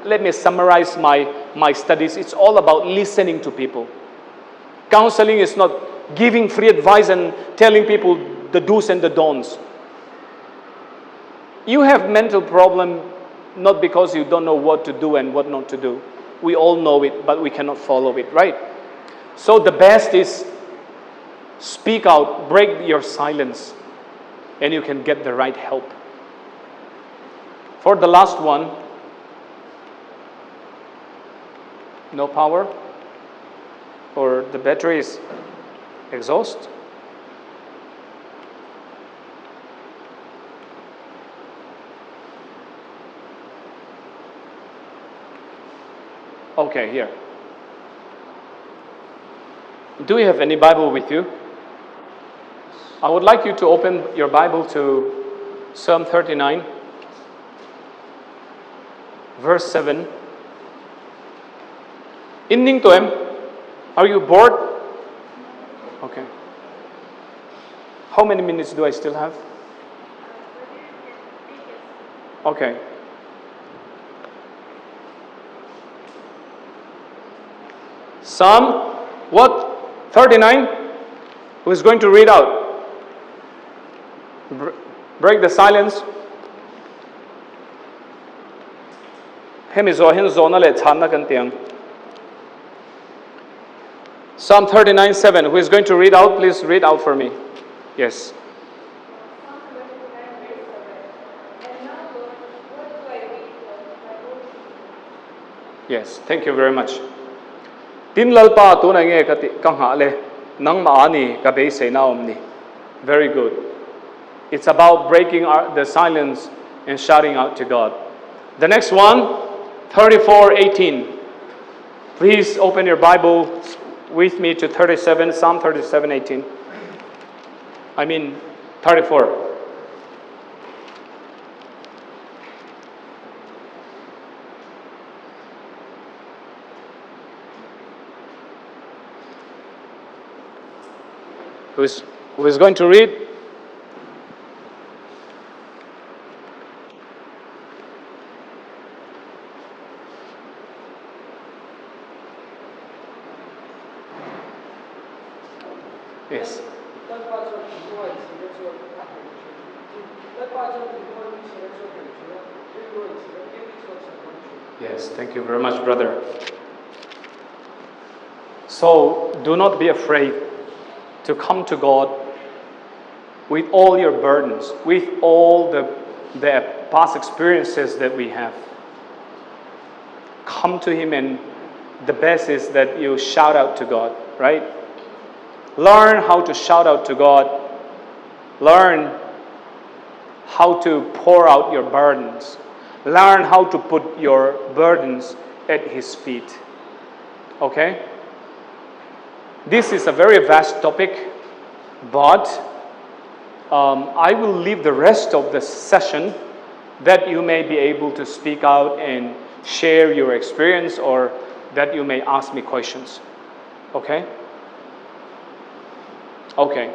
[SPEAKER 2] let me summarize my studies. It's all about listening to people. Counseling is not giving free advice and telling people the do's and the don'ts. You have mental problem not because you don't know what to do and what not to do. We all know it, but we cannot follow it, right? So the best is speak out, break your silence, and you can get the right help. For the last one, no power, or the battery is exhaust. Okay, here. Do you have any Bible with you? I would like you to open your Bible to Psalm 39, verse 7. Inning to him. Are you bored? Okay. How many minutes do I still have? Okay. Psalm, what? 39? Who is going to read out? Break the silence. Psalm 39:7. Who is going to read out? Please read out for me. Yes. Yes, thank you very much. Tin lalpa tu na nge kati kang ha le nang maani ka be se na omni. Very good. It's about breaking the silence and shouting out to God. The next one, 34:18. Please open your Bible with me to 37, Psalm 37:18. I mean 34. Who is going to read? Yes. Yes, thank you very much, brother. So, do not be afraid to come to God with all your burdens, with all the past experiences that we have. Come to Him, and the best is that you shout out to God, right? Learn how to shout out to God. Learn how to pour out your burdens. Learn how to put your burdens at His feet. Okay? This is a very vast topic, but I will leave the rest of the session that you may be able to speak out and share your experience, or that you may ask me questions. Okay? Okay.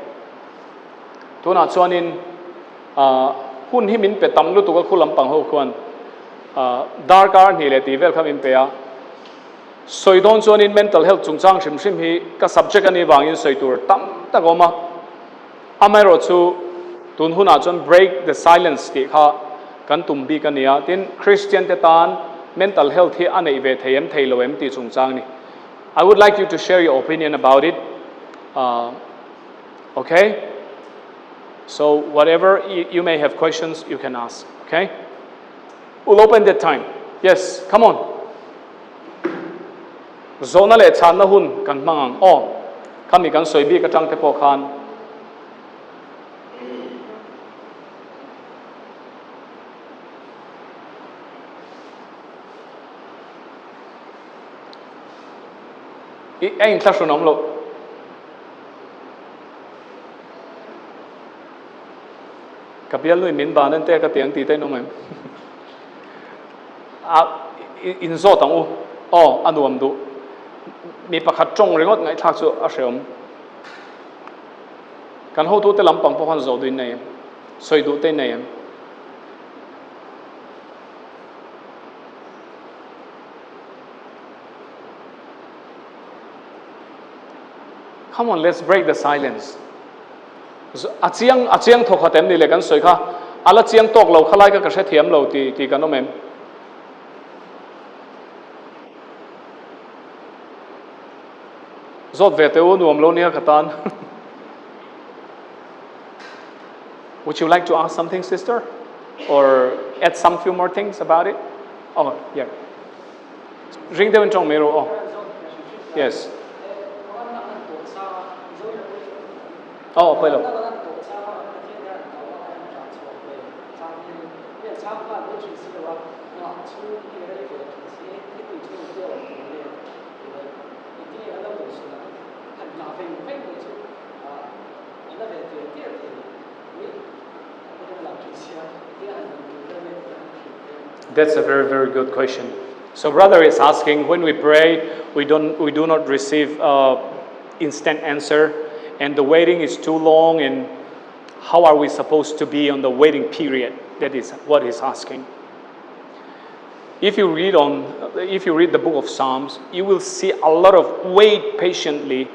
[SPEAKER 2] Tuna chuanin hun hi min pe tam lu tu ka khulam pang ho khuan darkar ni le ti vel kham in pe a soidon chuanin mental health chungchang shim shim hi ka subject ani wangin soitur tam ta goma amai ro chu tun huna chon break the silence ti kha kan tumbi ka nia tin Christian te tan mental health hi anei ve theim theiloem ti chungchang ni. I would like you to share your opinion about it. Okay? So whatever you may have questions, you can ask. Okay? We'll open that time. Yes, come on. Zona le chan na hun kan mangang. Oh, kami kan soibi ka tang te po khan. Anh ta nom lo. Kapial lui min ba nan te ka tiang ti te no mem. In zo tang u. Oh, anuam du. Mi pakhat chong ringot ngai thak chu a hreom. Kan ho tu te lampang po khan zo du nei. Soi du te nei. Come on, let's break the silence. Achiang thokhatem ni le kan soi kha ala chiang tok lo khalai ka se thiam lo ti kan no mem. Zot ve te u nuam lo nia khatan. Would you like to ask something, sister, or add some few more things about it? Oh, yeah. Ring them in trong mero. Oh, yes. Oh, quay lâu. That's a very, very good question. So brother is asking, when we pray, we do not receive instant answer, and the waiting is too long, and how are we supposed to be on the waiting period? That is what he's asking. If you read the book of Psalms, you will see a lot of wait patiently,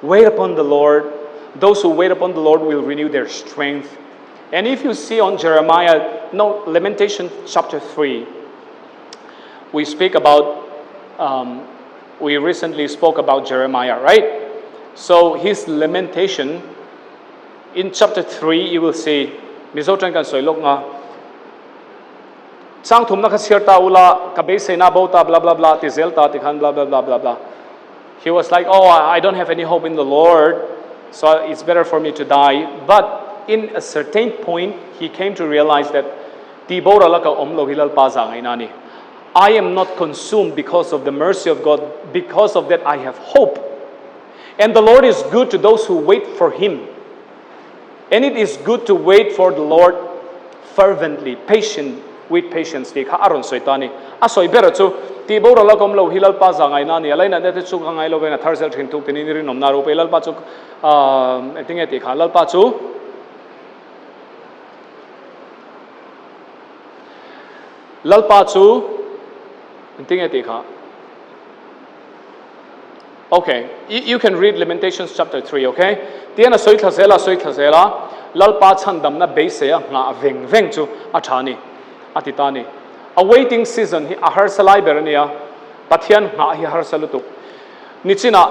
[SPEAKER 2] wait upon the Lord. Those who wait upon the Lord will renew their strength. And if you see on Jeremiah, no, Lamentation chapter 3, we recently spoke about Jeremiah, right? So his lamentation, in chapter 3, you will see, Mizoram kan soilok nga, sang thum na khasirta ula, kabese na bauta, blah blah blah, tizelta, tikhan, blah blah blah blah blah. He was like, oh, I don't have any hope in the Lord, so it's better for me to die. But in a certain point, he came to realize that I am not consumed because of the mercy of God. Because of that, I have hope. And the Lord is good to those who wait for Him. And it is good to wait for the Lord fervently, with patience. Ti bo ra la kom lo hilal pa za ngai na ni alai na te chu ka ngai lo ve na thar sel thin thuk tin ni rin nom na ro pe lal pa chu I think eti kha lal pa chu I think eti kha. Okay, you can read Lamentations chapter 3, okay? Tiana soi thasela lal pa chan dam na be se nga veng veng chu athani atitani. A waiting season, he ahar salai berania, pathian na he har salutu. Nichina,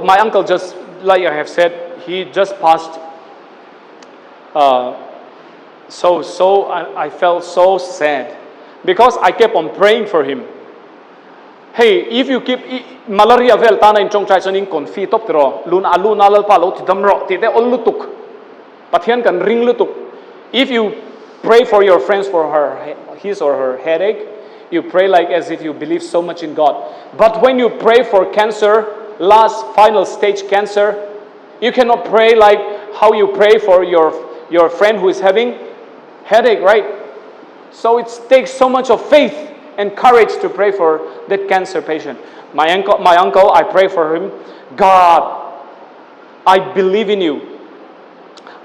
[SPEAKER 2] my uncle just, like I have said, he just passed. So I felt so sad because I kept on praying for him. Hey, if you keep malaria vel tana in chong chai choning konfi top tro luna lal pa lo ti dam ro ti te ol lutuk pathian kan ring lutuk. If you pray for your friends for his or her headache. You pray like as if you believe so much in God. But when you pray for cancer, last final stage cancer, you cannot pray like how you pray for your friend who is having headache, right? So it takes so much of faith and courage to pray for that cancer patient. My uncle, I pray for him. God, I believe in you.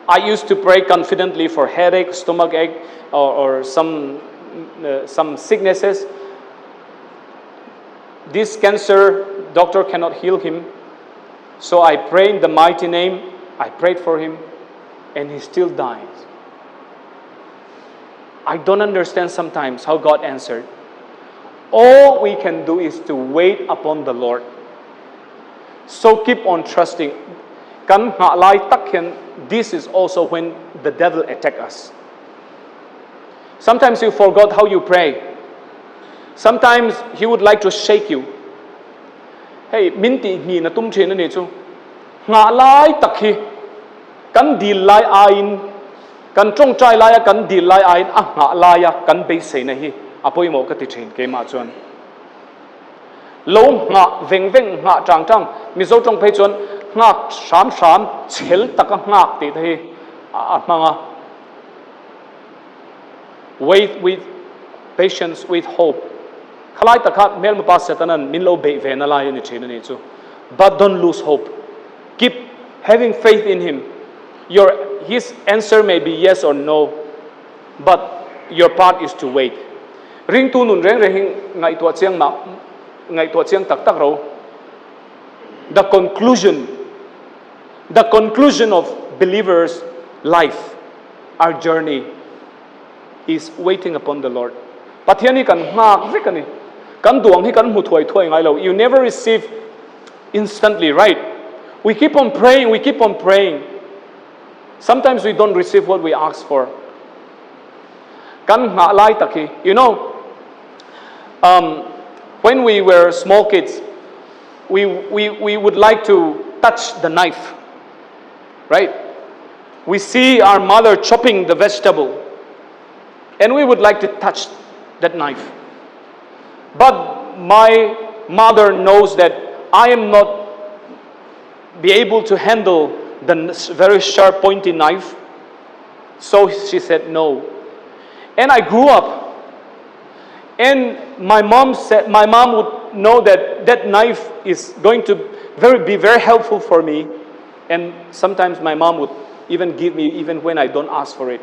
[SPEAKER 2] I used to pray confidently for headache, stomach ache, or some sicknesses. This cancer, doctor cannot heal him. So I pray in the mighty name. I prayed for him, and he still dies. I don't understand sometimes how God answered. All we can do is to wait upon the Lord. So keep on trusting. This is also when the devil attacks us. Sometimes you forgot how you pray. Sometimes he would like to shake you. Hey, minti ni na tum chen ni chu. Nga lai takhi. Kan dil lai ain. Kan trong trai lai kan dil lai ain. Nga lai kan be se na hi. Apoi mo ka ti chen ke ma chuan. Lo nga veng nga chang chang. Mizo trong pe chuan nga sham chel tak nga ti thi. Manga. Wait with patience, with hope. Khalai takat mel ma pas setanan min lo be ve na lai ni chen ni chu. But don't lose hope. Keep having faith in him. His answer may be yes or no, but your part is to wait. Ring tu nun reng reng ngai tua chiang tak tak ro. The conclusion of believers' life, our journey, is waiting upon the Lord. Pathiani kan ngak vikani, kan duang hi kan mu thoi ngai lo. You never receive instantly, right? We keep on praying. Sometimes we don't receive what we ask for. Kan ngak lai taki, you know, when we were small kids, we would like to touch the knife, right? We see our mother chopping the vegetable, and we would like to touch that knife. But my mother knows that I am not be able to handle the very sharp pointy knife. So she said no. And I grew up, and my mom would know that that knife is going to be very helpful for me. And sometimes my mom would even give me even when I don't ask for it.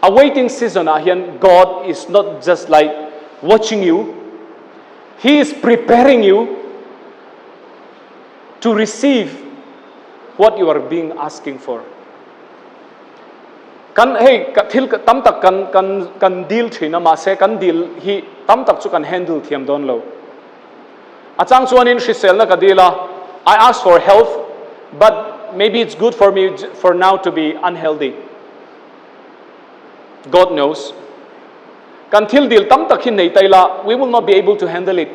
[SPEAKER 2] A waiting season, God is not just like watching you. He is preparing you to receive what you are being asking for. Kan tam tak kan deal thina ma se kan deal hi tam tak chu kan handle thiam don lo. Achang chuanin Shisel na kadila, I asked for health, but maybe it's good for me for now to be unhealthy. God knows. Kantil dil tam tak hin nei taila, we will not be able to handle it.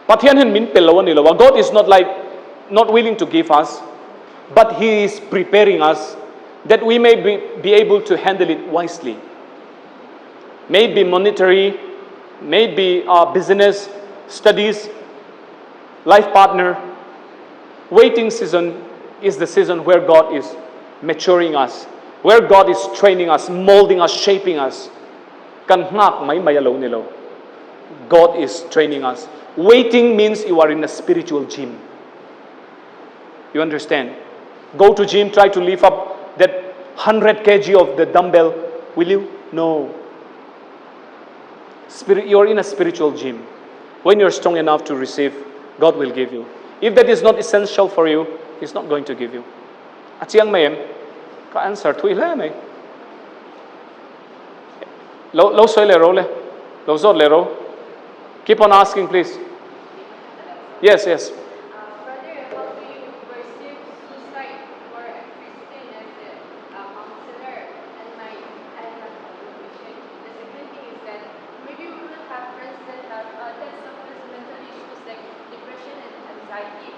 [SPEAKER 2] Pathian hin min pelawan nilawa. God is not willing to give us, but He is preparing us that we may be able to handle it wisely. Maybe monetary, maybe business, studies, life partner. Waiting season is the season where God is maturing us, where God is training us, molding us, shaping us. God is training us. Waiting means you are in a spiritual gym. You understand? Go to gym, try to lift up that 100 kg of the dumbbell. Will you? No. You're in a spiritual gym. When you're strong enough to receive, God will give you. If that is not essential for you, He's not going to give you. Achiang mayem, ka answer to ile may. Lo soy lero le, lo zot lero. Keep on asking, please. Yes.
[SPEAKER 4] Brother, how do you perceive suicide for a Christian as a counselor? And I have a question. The second thing is that maybe we will have friends that suffer mental issues like depression and anxiety.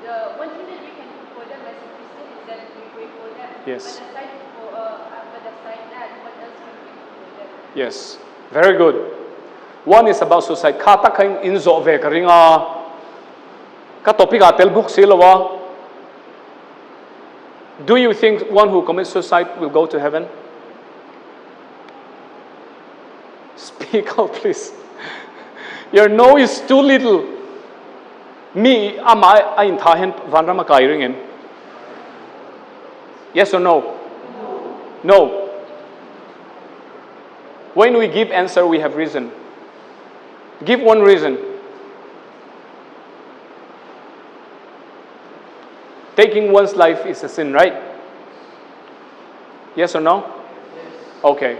[SPEAKER 4] The one thing that we can do for them as a Christian is that we pray for them.
[SPEAKER 2] Yes.
[SPEAKER 4] But aside decide that, what else can we do with it?
[SPEAKER 2] Yes, very good. One is about suicide. Kata kain inzo ve karinga. Ka topic atel book silawa. Do you think one who commits suicide will go to heaven? Speak out, please. Your no is too little. Me, I in Tahen Vanrama Kairingen. Yes or no? No. When we give answer, we have reason. Give one reason. Taking one's life is a sin, right? Yes or no? Okay.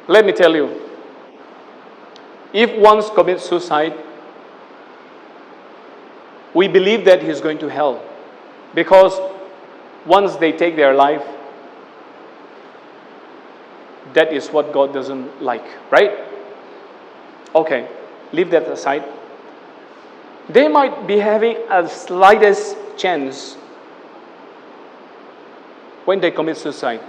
[SPEAKER 2] Let me tell you. If one commits suicide, we believe that he's going to hell. Because once they take their life, that is what God doesn't like, right? Okay, leave that aside. They might be having a slightest chance when they commit suicide.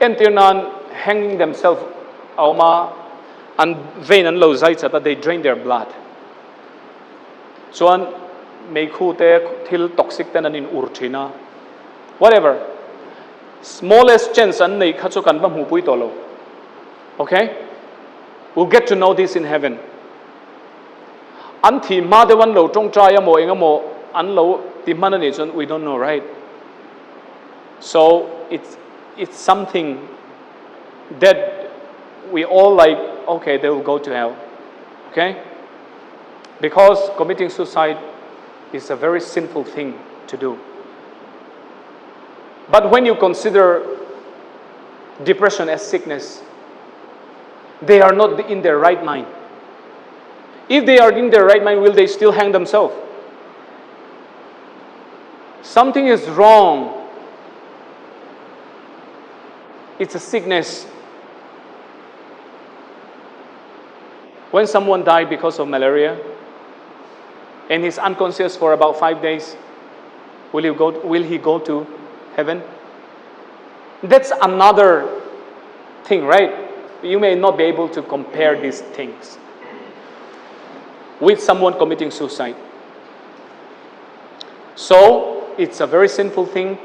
[SPEAKER 2] And they're not hanging themselves and vein and low that they drain their blood. So may till toxic in urchina. Whatever. Smallest chance okay? We'll get to know this in heaven. Anti Madawan low trong traya mo ingamo unlow the mananation, we don't know, right? So it's something that we all like, okay, they will go to hell. Okay? Because committing suicide is a very sinful thing to do. But when you consider depression as sickness, they are not in their right mind. If they are in their right mind, will they still hang themselves? Something is wrong. It's a sickness. When someone died because of malaria and he's unconscious for about 5 days, will he go to heaven? That's another thing, right? You may not be able to compare these things with someone committing suicide. So, it's a very sinful thing.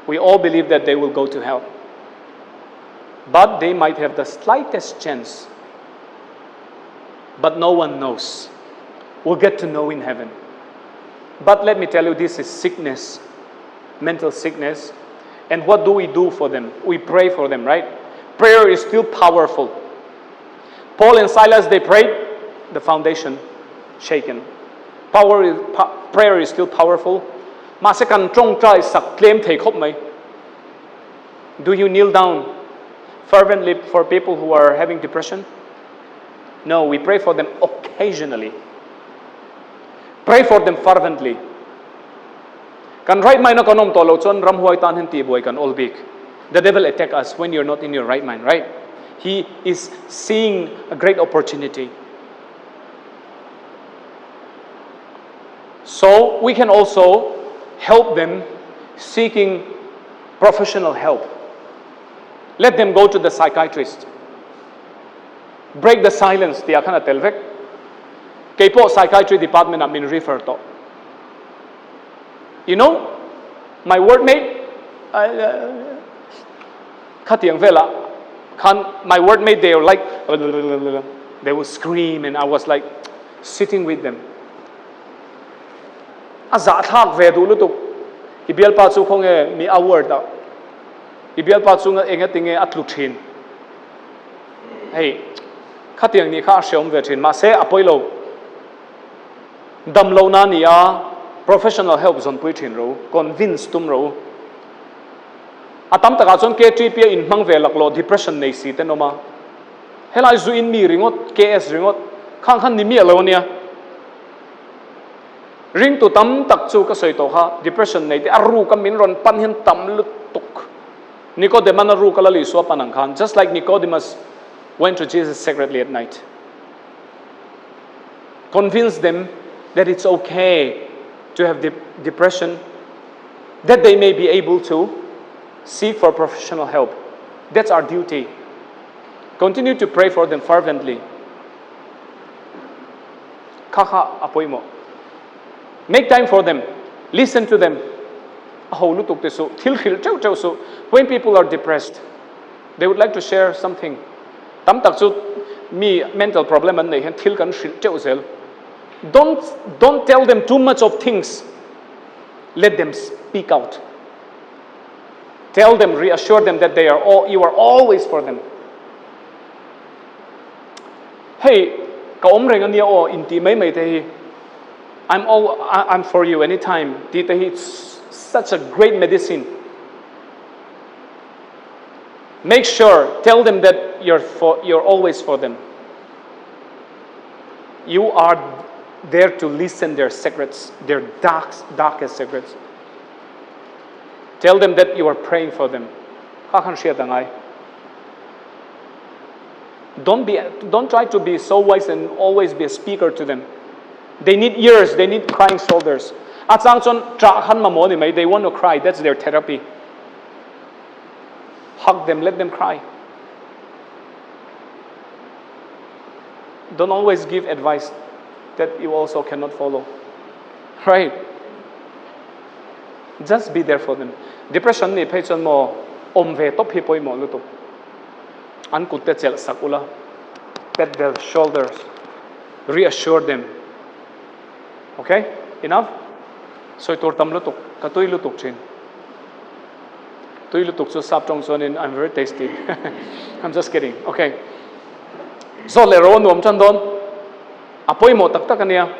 [SPEAKER 2] We all believe that they will go to hell. But they might have the slightest chance. But no one knows. We'll get to know in heaven. But let me tell you, this is sickness, mental sickness. And what do we do for them? We pray for them, right? Prayer is still powerful. Paul and Silas, they prayed, the foundation shaken. Prayer is still powerful. Do you kneel down fervently for people who are having depression? No, we pray for them occasionally. Pray for them fervently. Kan right mind na kanom tolo chon ramhuai tan hen ti boy kan all big. The devil attack us when you're not in your right mind, right? He is seeing a great opportunity. So we can also help them seeking professional help. Let them go to the psychiatrist. Break the silence. Tiya kana telvek. Kay po psychiatry department namin refer to. You know, my workmate, katiyang vela, my workmate, they were like, they would scream, and I was like sitting with them. Azathak vedulu to, ibial pa chu khong e mi award da, ibial pa chu nga enga tinge atluthin. Hey, katiyang ni kha shom vethin ma se apoilo, damlo na niya. Professional help zon puithin ro, convince tum ro. Atam taka chon K3 pia in mang velak depression nei si te noma. Helai zu in mi ringot KS ringot khang khan ni mi alo nia. Ring tu tam tak chu ka soi to ha depression nei te aru ka min ron pan hen tam lutuk. Nicodemus na ru kalali so panang khan, just like Nicodemus went to Jesus secretly at night. Convince them that it's okay to have depression. that they may be able to seek for professional help. That's our duty. Continue to pray for them fervently. Make time for them. Listen to them. When people are depressed, they would like to share something. Mental problem. Don't tell them too much of things. Let them speak out. Tell them, reassure them that you are always for them. Hey, I'm for you anytime. It's such a great medicine. Make sure, tell them that you're always for them. You are there to listen their secrets, their darkest secrets. Tell them that you are praying for them. Don't try to be so wise and always be a speaker to them. They need ears, they need crying shoulders. They want to cry, that's their therapy. Hug them, let them cry. Don't always give advice that you also cannot follow. Right? Just be there for them. Depression ni phei chon mo omve top hi poi mo lutuk. An kutte chel sakula. Pat their shoulders. Reassure them. Okay? Enough? So itur tam lutuk. Katui lutuk chin. Tui lutuk so sap tong sonin. I'm very tasty. I'm just kidding. Okay. So le ro nuam chan don. Apoi mo tak tak ania.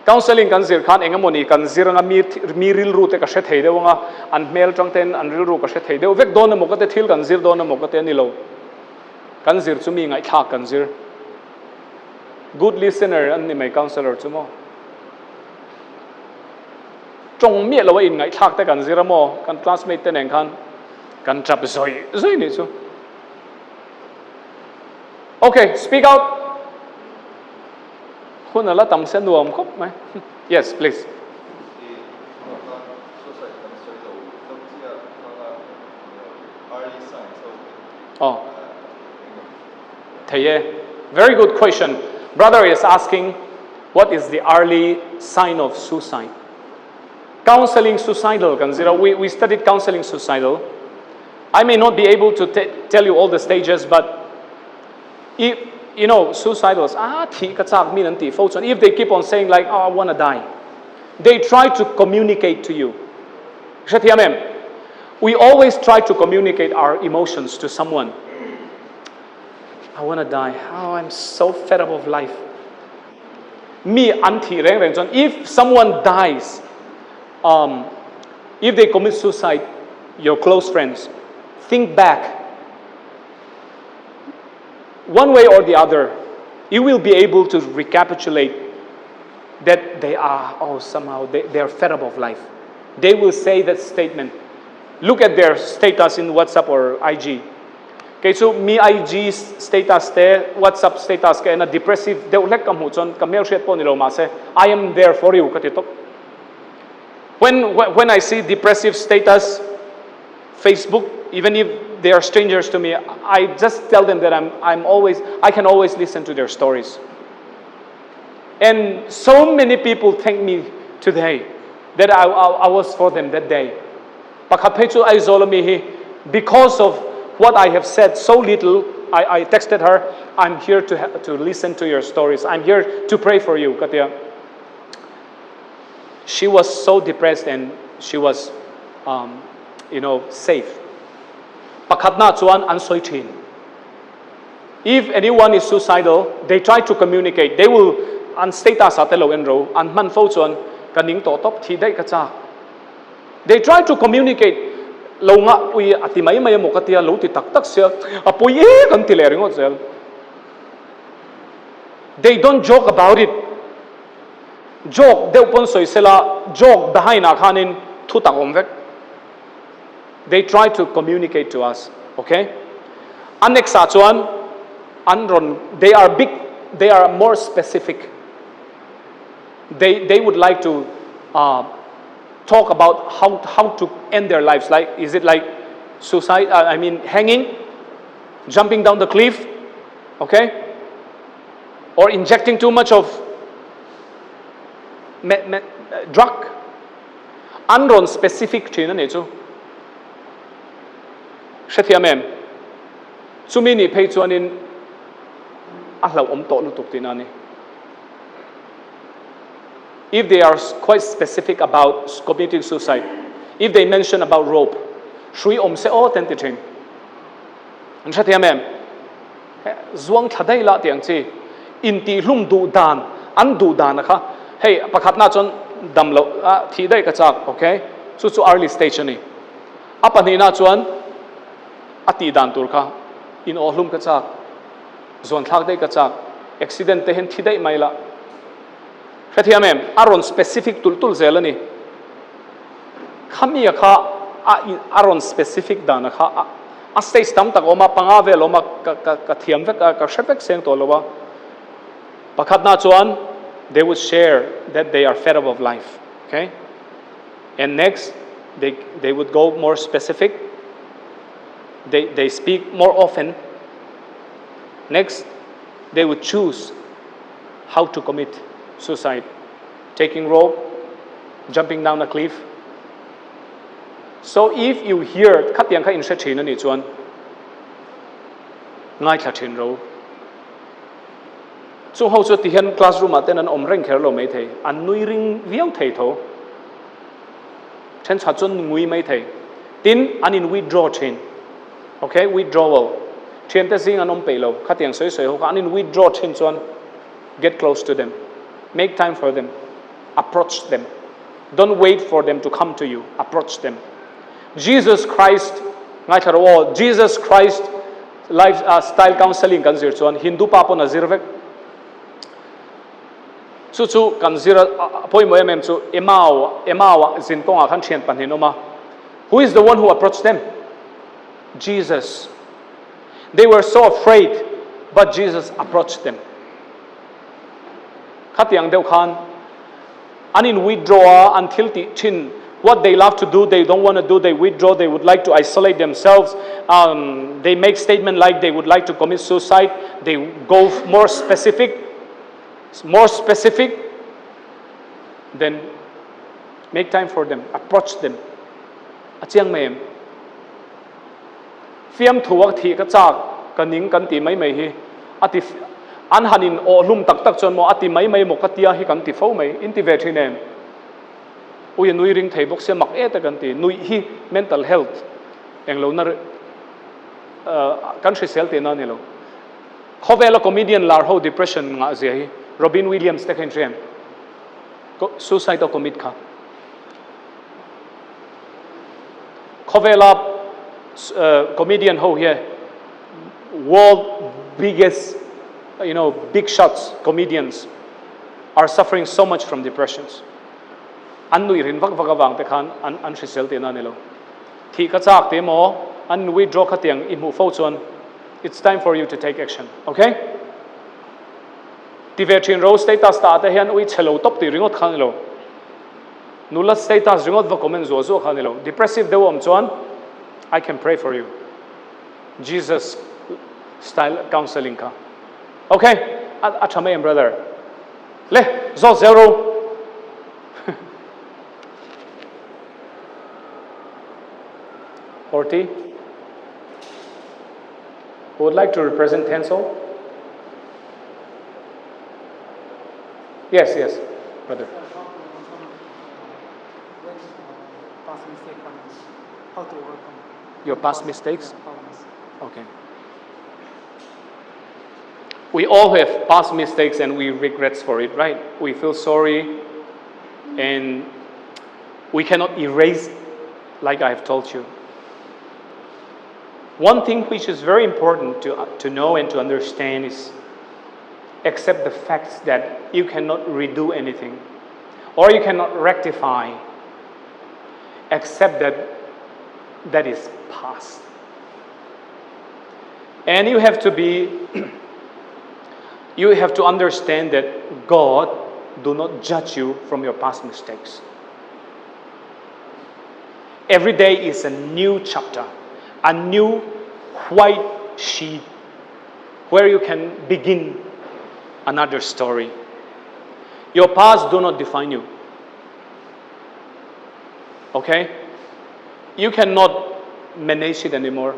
[SPEAKER 2] Counseling kan zir khan engamoni kan ziranga mi ril ru te ka she thei dewanga an mel tangten an ril ru ka she thei deu vek don mo ka te thil kan zir don mo ka te ni lo kan zir chumi ngai thak kan zir good listener an ni mai counselor chumo chong mi lo in ngai thak te kan zir mo kan classmate te neng khan kan trap zoi ni chu. Okay, speak out. Yes, please. Oh. Very good question. Brother is asking, what is the early sign of suicide? Counseling suicidal. We studied counseling suicidal. I may not be able to tell you all the stages, but if suicidals, if they keep on saying like, oh, I want to die, they try to communicate to you. We always try to communicate our emotions to someone. I want to die. Oh, I'm so fed up of life. If someone dies, if they commit suicide, your close friends, think back. One way or the other, you will be able to recapitulate that they are, they are fed up of life. They will say that statement. Look at their status in WhatsApp or IG. Okay, so me IG status there, WhatsApp status kaya na depressive, they will like I am there for you. When I see depressive status, Facebook, even if they are strangers to me, I just tell them that I can always listen to their stories. And so many people thank me today that I was for them that day. Because of what I have said so little, I texted her, I'm here to listen to your stories. I'm here to pray for you, Katia. She was so depressed and she was, safe. If anyone is suicidal, they try to communicate. They will an status atelo enro an man fo chuan kaning to top thi dai ka cha. They try to communicate. Lo nga ui ati mai mai mo katia lo ti tak tak sia apoi e kan ti le ringo zel. They don't joke about it. Joke deu pon soi sela joke behind a khanin thu tak om vek. They try to communicate to us, okay? Anexa chuan anron, they are big, they are more specific. They would like to talk about how to end their lives. Like, is it like suicide? Hanging, jumping down the cliff, okay, or injecting too much of drug. Anron specific thina ne chu. Shathia mem. Chumi ni phei chuanin a hlau om to lu tuk tina ni. If they are quite specific about committing suicide, if they mention about rope, shui om se o ten ti thin. An shathia mem. Zuang thadai la tiang chi in ti hlum du dan an du dan kha. Hey, pakhat na chon dam lo thi dai ka chak, okay? Chu early stage ni. Apa ni na chuan ati dan tur kha in ohlum ka chak. Zon thak dai ka chak. Accident te hen thi dai mai la. Khathia mem aron specific tul zelani. Khami kha aron specific dan kha a stage tam tak oma panga vel oma ka thiam ve ka shepek seng to lowa. Pakhat na chuan they would share that they are fed up of life, okay? And next, they would go more specific. They speak more often. Next, they would choose how to commit suicide. Taking rope, jumping down a cliff. So if you hear, kat yang ka in sha chin ani chuan, ngai thla thin ro. So how so tihan classroom aten an omreng kher lo mai thei an nui ring viau thei tho chen cha chun ngui mai thei tin an in withdraw chain, okay, withdrawal chen ta sing an om pe lo khatiang soi ho an in withdraw chain chuan get close to them, make time for them, approach them, don't wait for them to come to you, approach them. Jesus Christ ngai thar wo Jesus Christ lifestyle counseling kan zir chuan Hindu papo na zirvek chu kan zira poi mo em chu emao zin tonga khan thian pan hinoma. Who is the one who approached them? Jesus. They were so afraid, but Jesus approached them. Khatiang deu khan anin withdraw until the chin what they love to do they don't want to do, they withdraw, they would like to isolate themselves. They make statement like they would like to commit suicide. They go more specific, then make time for them, approach them. Achiang mayem fiam thuak thi ka chak kaning kan ti mai hi ati an hanin o hlum tak chon mo ati mai mo katia hi kan ti fo mai in ti ve thinen uya nui ring thei bok se mak e ta kan ti nui hi mental health englo na kan sel te na ne lo khovela comedian lar ho depression nga je hi Robin Williams te khen trian suicide or commit ka khovela comedian ho here world biggest big shots comedians are suffering so much from depressions anui rin vak awang te khan an sel te na ne lo thi ka chak te mo an withdraw khatiang I mu fo chuan it's time for you to take action, okay? Tivetrin ro status ta te hian ui chelo top ti ringot khanilo nula status ringot va comment zo khanilo depressive dewom chuan I can pray for you, Jesus style counseling ka, okay? Achame brother le zo zero 40 who would like to represent Tencel? Yes, brother.
[SPEAKER 5] Past mistake, how to overcome
[SPEAKER 2] Your past mistakes?
[SPEAKER 5] problems.
[SPEAKER 2] Okay. We all have past mistakes and we regrets for it, right? We feel sorry and we cannot erase like I have told you. One thing which is very important to know and to understand is accept the facts that you cannot redo anything or you cannot rectify. Accept that is past. And you have to understand that God do not judge you from your past mistakes. Every day is a new chapter, a new white sheet where you can begin another story. Your past do not define you. Okay? You cannot manage it anymore,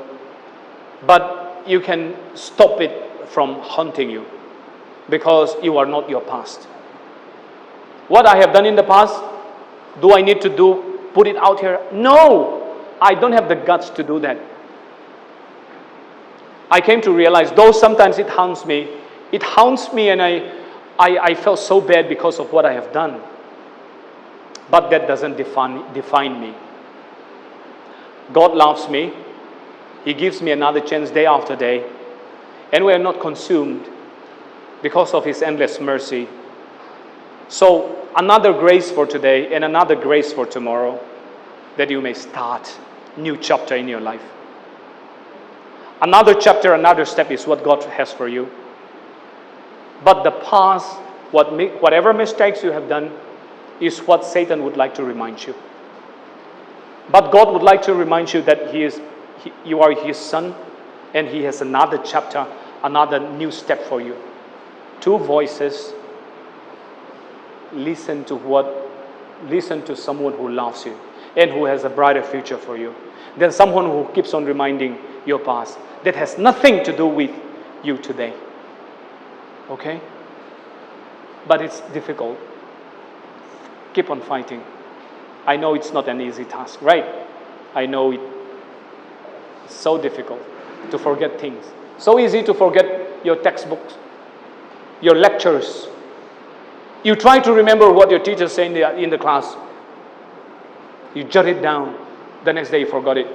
[SPEAKER 2] but you can stop it from haunting you because you are not your past. What I have done in the past, do I need to put it out here? No, I don't have the guts to do that. I came to realize, though sometimes it haunts me and I felt so bad because of what I have done. But that doesn't define me. God loves me. He gives me another chance day after day. And we are not consumed because of His endless mercy. So another grace for today and another grace for tomorrow, that you may start a new chapter in your life. Another chapter, another step is what God has for you. But the past, whatever mistakes you have done, is what Satan would like to remind you. But God would like to remind you that you are His son, and He has another chapter, another new step for you. Two voices. Listen to someone who loves you and who has a brighter future for you than someone who keeps on reminding your past that has nothing to do with you today. Okay? But it's difficult. Keep on fighting. I know it's not an easy task, right? I know it's so difficult to forget things. So easy to forget your textbooks, your lectures. You try to remember what your teacher said in the class. You jot it down. The next day you forgot it.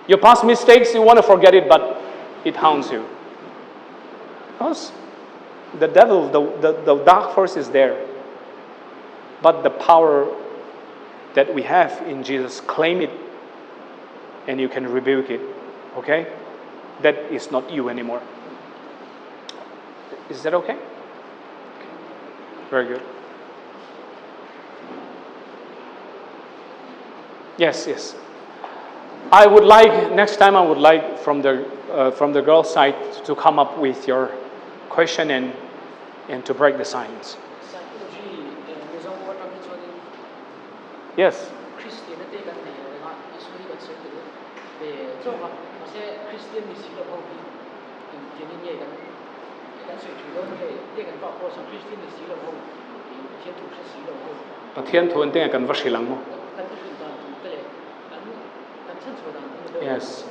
[SPEAKER 2] Your past mistakes, you want to forget it, but it haunts you. Because the devil, the dark force is there. But the power that we have in Jesus, claim it, and you can rebuke it. Okay? That is not you anymore. Is that okay? Very good. Yes. I would like, next time I would like from the girls' side to come up with your question and to break the silence. Yes. Yes.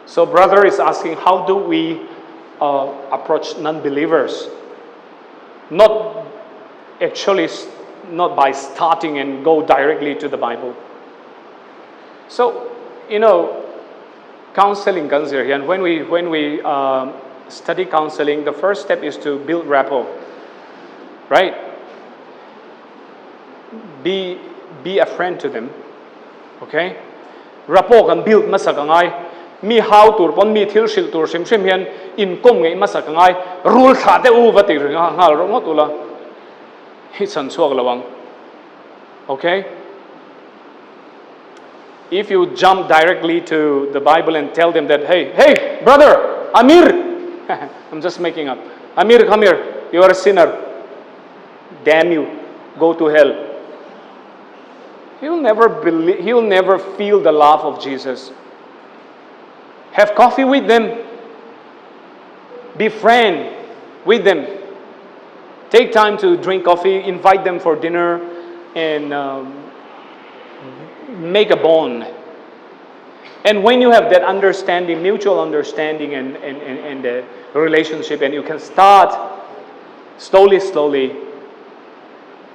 [SPEAKER 2] So brother is asking, how do we approach non-believers? Not by starting and go directly to the Bible. So, counseling comes here, and when we study counseling, the first step is to build rapport, right? Be a friend to them, okay? Rapport can build masakangai. Mi how tur pon mi thil sil tur sim hian in kom ngai masakangai rule tha te u vati nga rongot ula hi san suak lawang. Okay? If you jump directly to the Bible and tell them that, hey, brother, Amir, I'm just making up. Amir, come here. You are a sinner. Damn you. Go to hell. He'll never feel the love of Jesus. Have coffee with them. Be friend with them. Take time to drink coffee. Invite them for dinner and make a bond. And when you have that understanding, mutual understanding and the relationship, and you can start slowly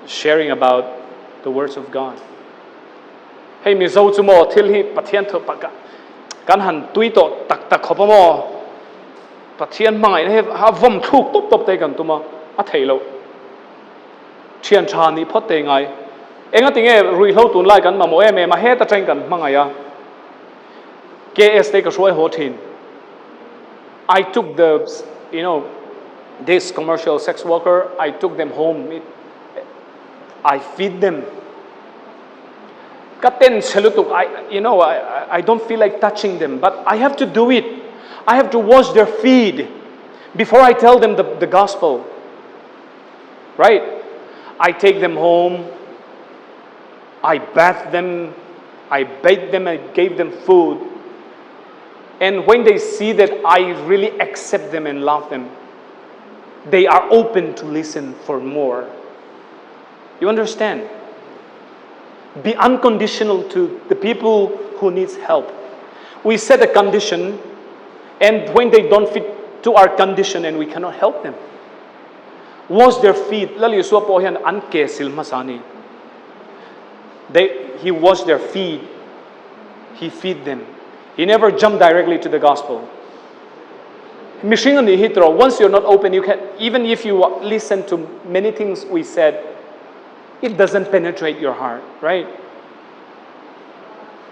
[SPEAKER 2] sharing about the words of God. Hey, Mizoram mo til hi pathian tho paka kan han tui to tak khopamo pathian mai he ha vom thuk top te kan tuma a theilo thian tha ni phot te ngai enga tinge rui hlo tun lai kan ma mo em ma he ta train kan mangaya KS te ka shoi ho thin. I took the this commercial sex worker, I took them home. I feed them. Katen selutuk, I don't feel like touching them, but I have to do it. I have to wash their feet before I tell them the gospel. Right? I take them home. I bathe them. I bathed them. I gave them food. And when they see that I really accept them and love them, they are open to listen for more. You understand? Be unconditional to the people who needs help. We set a condition, and when they don't fit to our condition and we cannot help them, wash their feet. He washed their feet. He feed them. He never jumped directly to the gospel. Once you're not open, you can, even if you listen to many things we said, it doesn't penetrate your heart, right?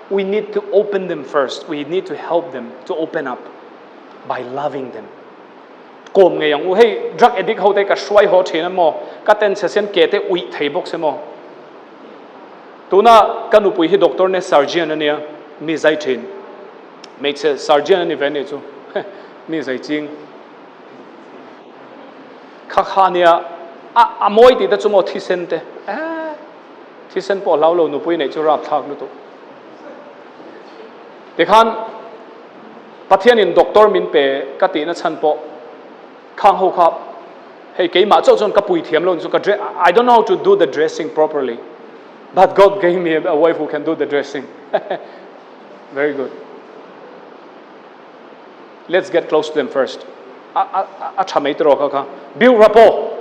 [SPEAKER 2] We need to open them first. We need to help them to open up by loving them. Drug addict ho ka swai ho thina mo ka ten session ke te ui thei bok se mo tuna kanu pui hi doctor ne surgeon ania mi zai thin make se surgeon ni vene chu mi zai ching kha khania a moi ti da chu mo thisen te thisen po lau lo nu pui nei chu rap thak lu tu dekhan pathian in doctor min pe ka ti na chan po khang ho khap hey ke ma chau chon ka pui thiam lo chu ka I don't know how to do the dressing properly, but God gave me a wife who can do the dressing. Very good. Let's get close to them first. Build rapport.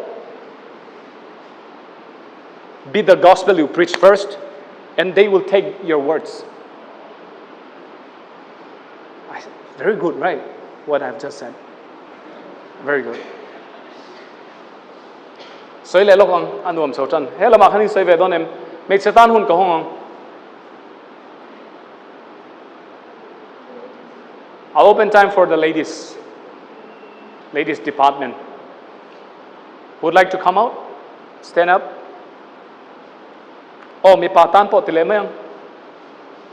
[SPEAKER 2] Be the gospel you preach first, and they will take your words. Very good, right? What I've just said. Very good. Soi le lok ang anuam so chan. Hela ma khani soi ve don em me setan hun ko hong. I'll open time for the ladies. Ladies department. Would like to come out? Stand up. Oh, mi patan po tile mayang.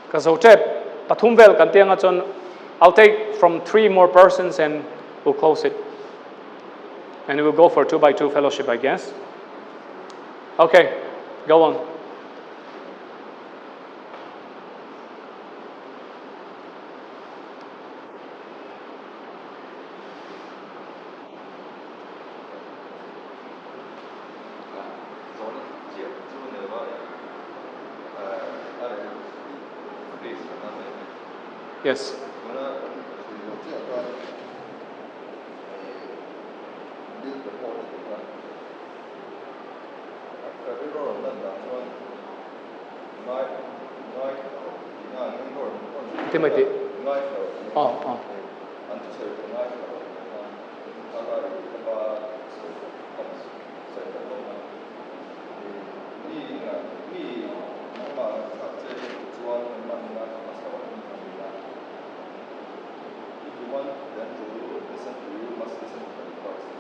[SPEAKER 2] Ka so chep pathum vel kan tiang chon. I'll take from 3 more persons and we'll close it. And we'll go for 2x2 fellowship, I guess. Okay, go on. Yes. Timothy. Oh.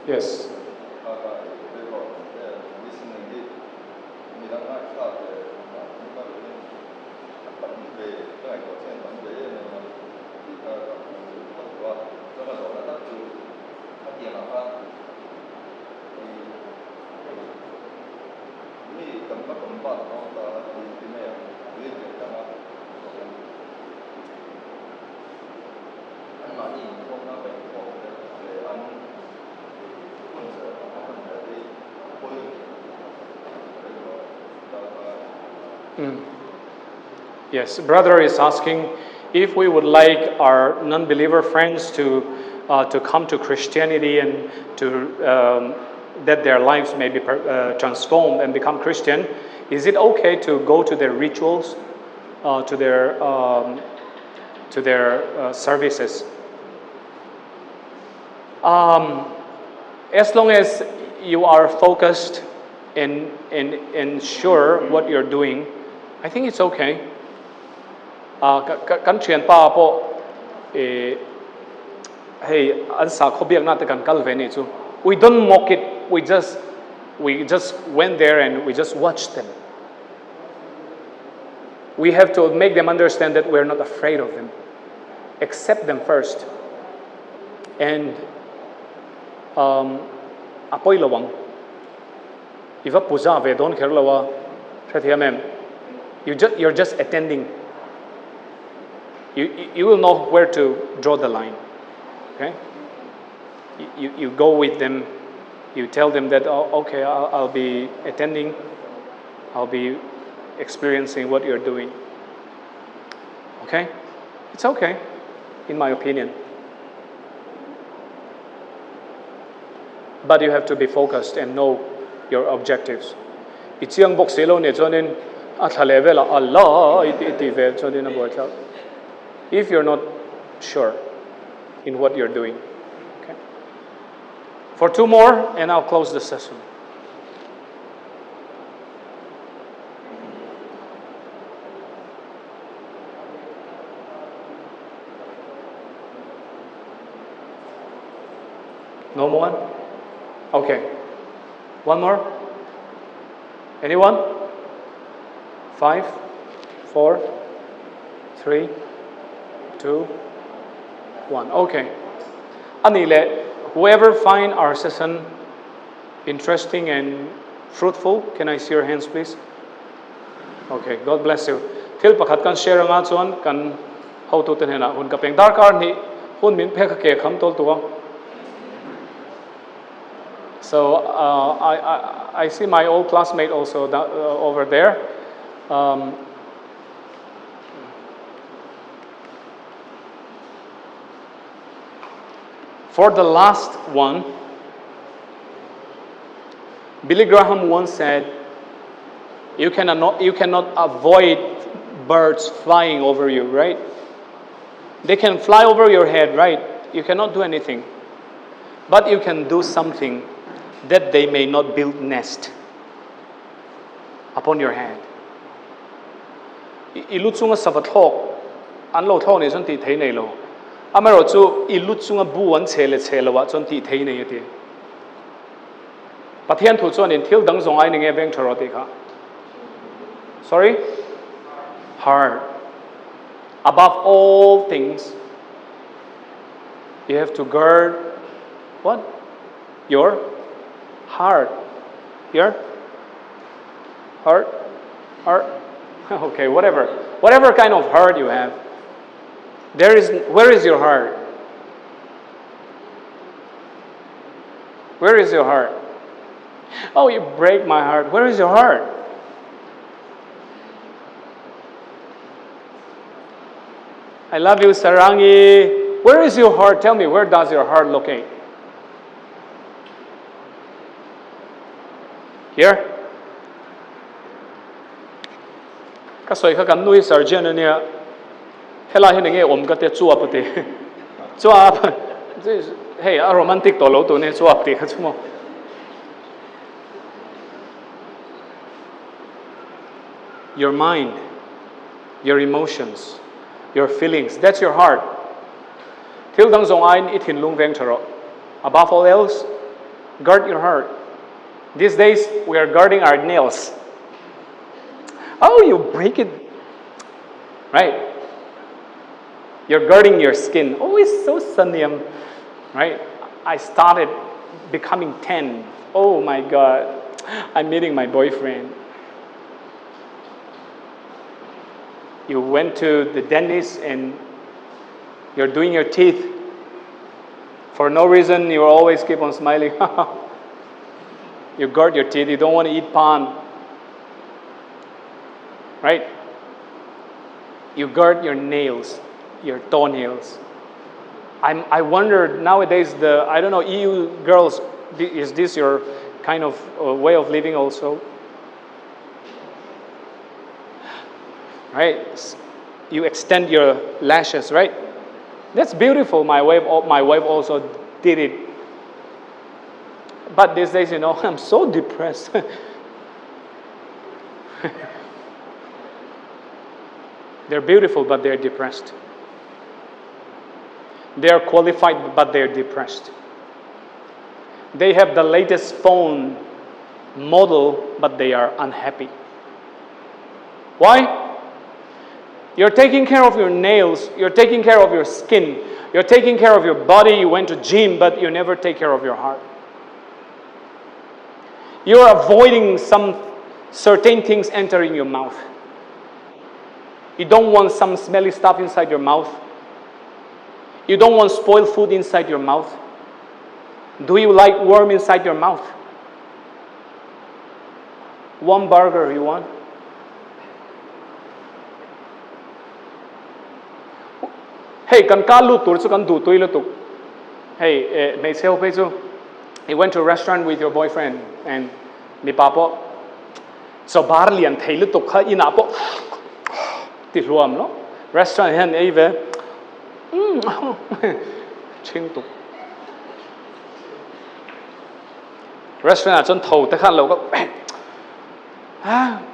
[SPEAKER 2] Yes. Yes, brother is asking if we would like our non-believer friends to come to Christianity and to that their lives may be transformed and become Christian. Is it okay to go to their rituals, to their services? As long as you are focused and sure what you're doing, I think it's okay. Kan thian pa po hey an sa khobiak na te kan kal ve ni chu We don't mock it. We just went there and we just watched them. We have to make them understand that we're not afraid of them. Accept them first. And apoy lawang. If a puja ve don kher lawa, you're just attending. You will know where to draw the line. Okay? You go with them. You tell them that, oh, okay, I'll be attending. I'll be experiencing what you're doing. Okay? It's okay, in my opinion. But you have to be focused and know your objectives. If you're not sure in what you're doing. Okay? For 2 more, and I'll close the session. No more? Okay. 1 more? Anyone? 5, 4, 3, 2, 1. Okay. Anile, whoever find our session interesting and fruitful, can I see your hands, please? Okay. God bless you. Til pakat kan share nga chuan kan how to ten hena hun ka peng dar kar ni hun min phek ke kham tol tuwa. So I see my old classmate also over there. For the last one, Billy Graham once said, you cannot avoid birds flying over you, right? They can fly over your head, right? You cannot do anything. But you can do something that they may not build nest upon your head. Ilutsunga savathok, anlo thok ne chon ti thei nei lo. Amaro chu ilutsunga buan chele chelewa chon ti thei nei ati. Pathian thu chon in thil dang zong ai ninge beng tharo ti kha. Sorry? Heart. Above all things, you have to guard what? Your heart. Your heart? Heart? Okay, whatever. Whatever kind of heart you have. Where is your heart? Where is your heart? Oh, you break my heart. Where is your heart? I love you, Sarangi. Where is your heart? Tell me, where does your heart locate? Here? Kasoy ka kan nui sarjan ania. Hela hinenge omgate chuapate. Chuap. Hey, a romantic tolo to ne chuapti ka chumo. Your mind, your emotions, your feelings, that's your heart. Til dang zong ain ithin lung veng tharo. Above all else, guard your heart. These days, we are guarding our nails. Oh, you break it. Right? You're guarding your skin. Oh, it's so sunny. Right? I started becoming 10. Oh my God. I'm meeting my boyfriend. You went to the dentist and you're doing your teeth. For no reason, you always keep on smiling. You guard your teeth. You don't want to eat pan. Right? You guard your nails, your toenails. I wonder nowadays, I don't know, EU girls, is this your kind of way of living also? Right? You extend your lashes, right? That's beautiful. My wife also did it. But these days, I'm so depressed. They're beautiful, but they're depressed. They're qualified, but they're depressed. They have the latest phone model, but they are unhappy. Why? You're taking care of your nails, you're taking care of your skin, you're taking care of your body, you went to gym, but you never take care of your heart. You're avoiding some certain things entering your mouth. You don't want some smelly stuff inside your mouth. You don't want spoiled food inside your mouth. Do you like worm inside your mouth? One burger you want? Hey, kan ka lu tur chu kan du tui lu tu. Hey, mei seo pe chu. You went to a restaurant with your boyfriend and mi pa po. So bar lian thei lu tu kha ina po. Ti luam lo. Restaurant hen ei ve. Ching tu. Restaurant chon thau ta khan lo ka.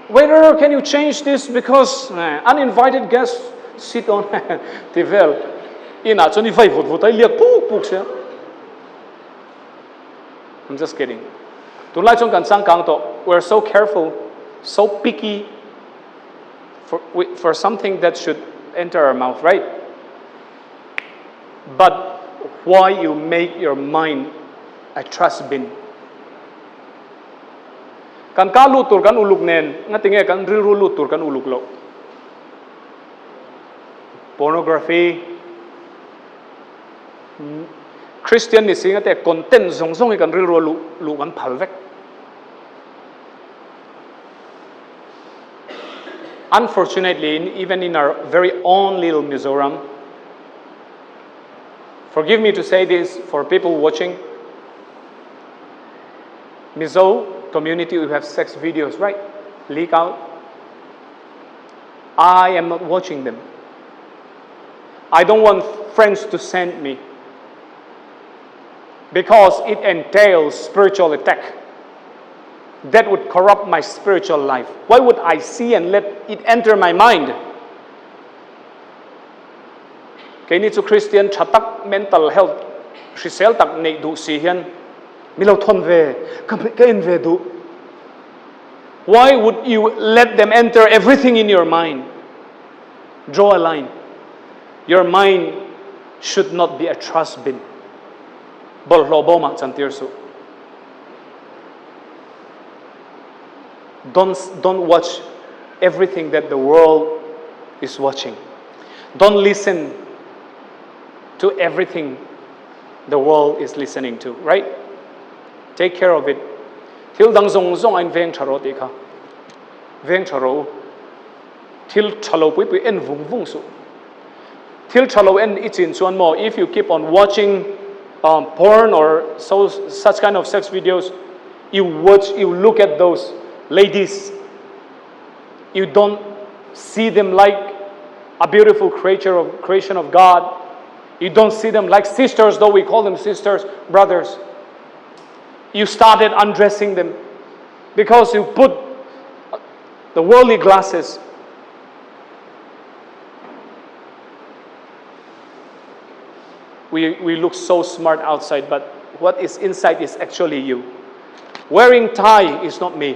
[SPEAKER 2] Waiter, can you change this because uninvited guests sit on the well. Ina choni vai vut ai liak puk sia. I'm just kidding. Tu lai chong kan sang kang to, we're so careful, so picky for something that should enter our mouth, right? But why you make your mind a trash bin? Kan ka lu tur kan uluk nen, ngatinge kan riru lu tur kan uluk lo. Pornography, Christian ni singa te content song song ikan riru lu kan phalvek. Unfortunately, even in our very own little Mizoram, forgive me to say this for people watching, Mizo community, we have sex videos, right? Leak out. I am not watching them. I don't want friends to send me because it entails spiritual attack. That would corrupt my spiritual life. Why would I see and let it enter my mind? Kay ni chu Christian chatak mental health shisel tak nei du si hian milo thon ve ka in ve du. Why would you let them enter everything in your mind? Draw a line. Your mind should not be a trash bin. Bol lobo ma chantir su. Don't watch everything that the world is watching. Don't listen to everything the world is listening to, right? Take care of it. Til dang zong zong ein veng charo ti kha. Veng charo. Til chalo pui pui en vung vung su. Til chalo en itin chuan mo. If you keep on watching porn or such kind of sex videos, you look at those ladies, you don't see them like a beautiful creation of God. You don't see them like sisters, though we call them sisters, brothers. You started undressing them because you put the worldly glasses. We look so smart outside, but what is inside is actually you. Wearing tie is not me.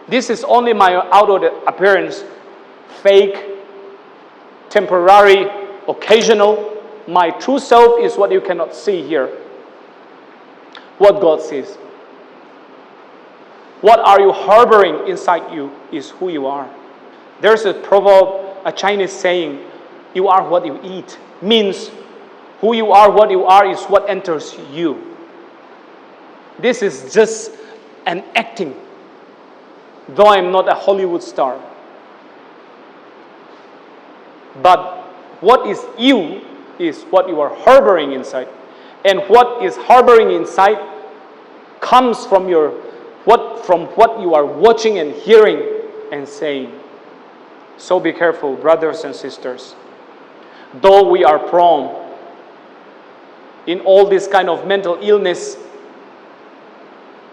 [SPEAKER 2] This is only my outward appearance, fake, temporary, occasional. My true self is what you cannot see here. What God sees. What are you harboring inside you is who you are. There's a proverb, a Chinese saying, you are what you eat. Means who you are, what you are is what enters you. This is just an acting. Though I'm not a Hollywood star. But what is you is what you are harboring inside. And what is harboring inside comes from what you are watching and hearing and saying. So be careful, brothers and sisters. Though we are prone in all this kind of mental illness,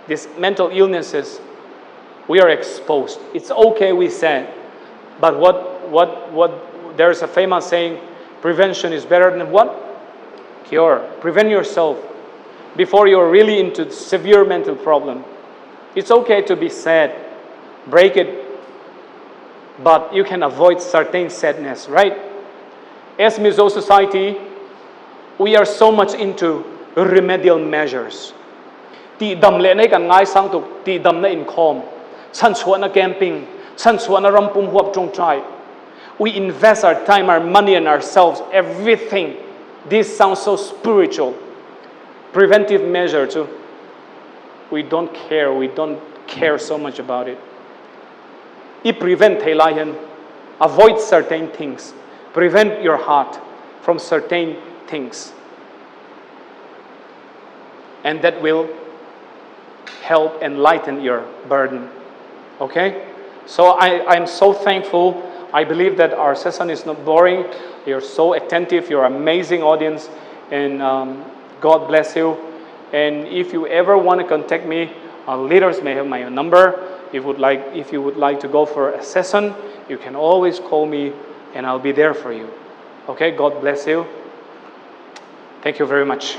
[SPEAKER 2] these mental illnesses, we are exposed. It's okay, we said. But there's a famous saying, prevention is better than what? Cure. Prevent yourself. before you're really into severe mental problem. It's okay to be sad, break it, but you can avoid certain sadness, right? As Mizo society, we are so much into remedial measures. Ti dam le nei kan ngai sang tuk, ti dam na in khom, chan chuan na camping, chan chuan na rampum huap trong trai. We invest our time, our money, and ourselves, everything. This sounds so spiritual. Preventive measure too. We don't care so much about it. It prevent thailayan, avoid certain things. Prevent your heart from certain things. And that will help and lighten your burden. Okay? So I'm so thankful. I believe that our session is not boring. You're so attentive. You're an amazing audience. And God bless you. And if you ever want to contact me, our leaders may have my number. If you would like to go for a session, you can always call me and I'll be there for you. Okay? God bless you. Thank you very much.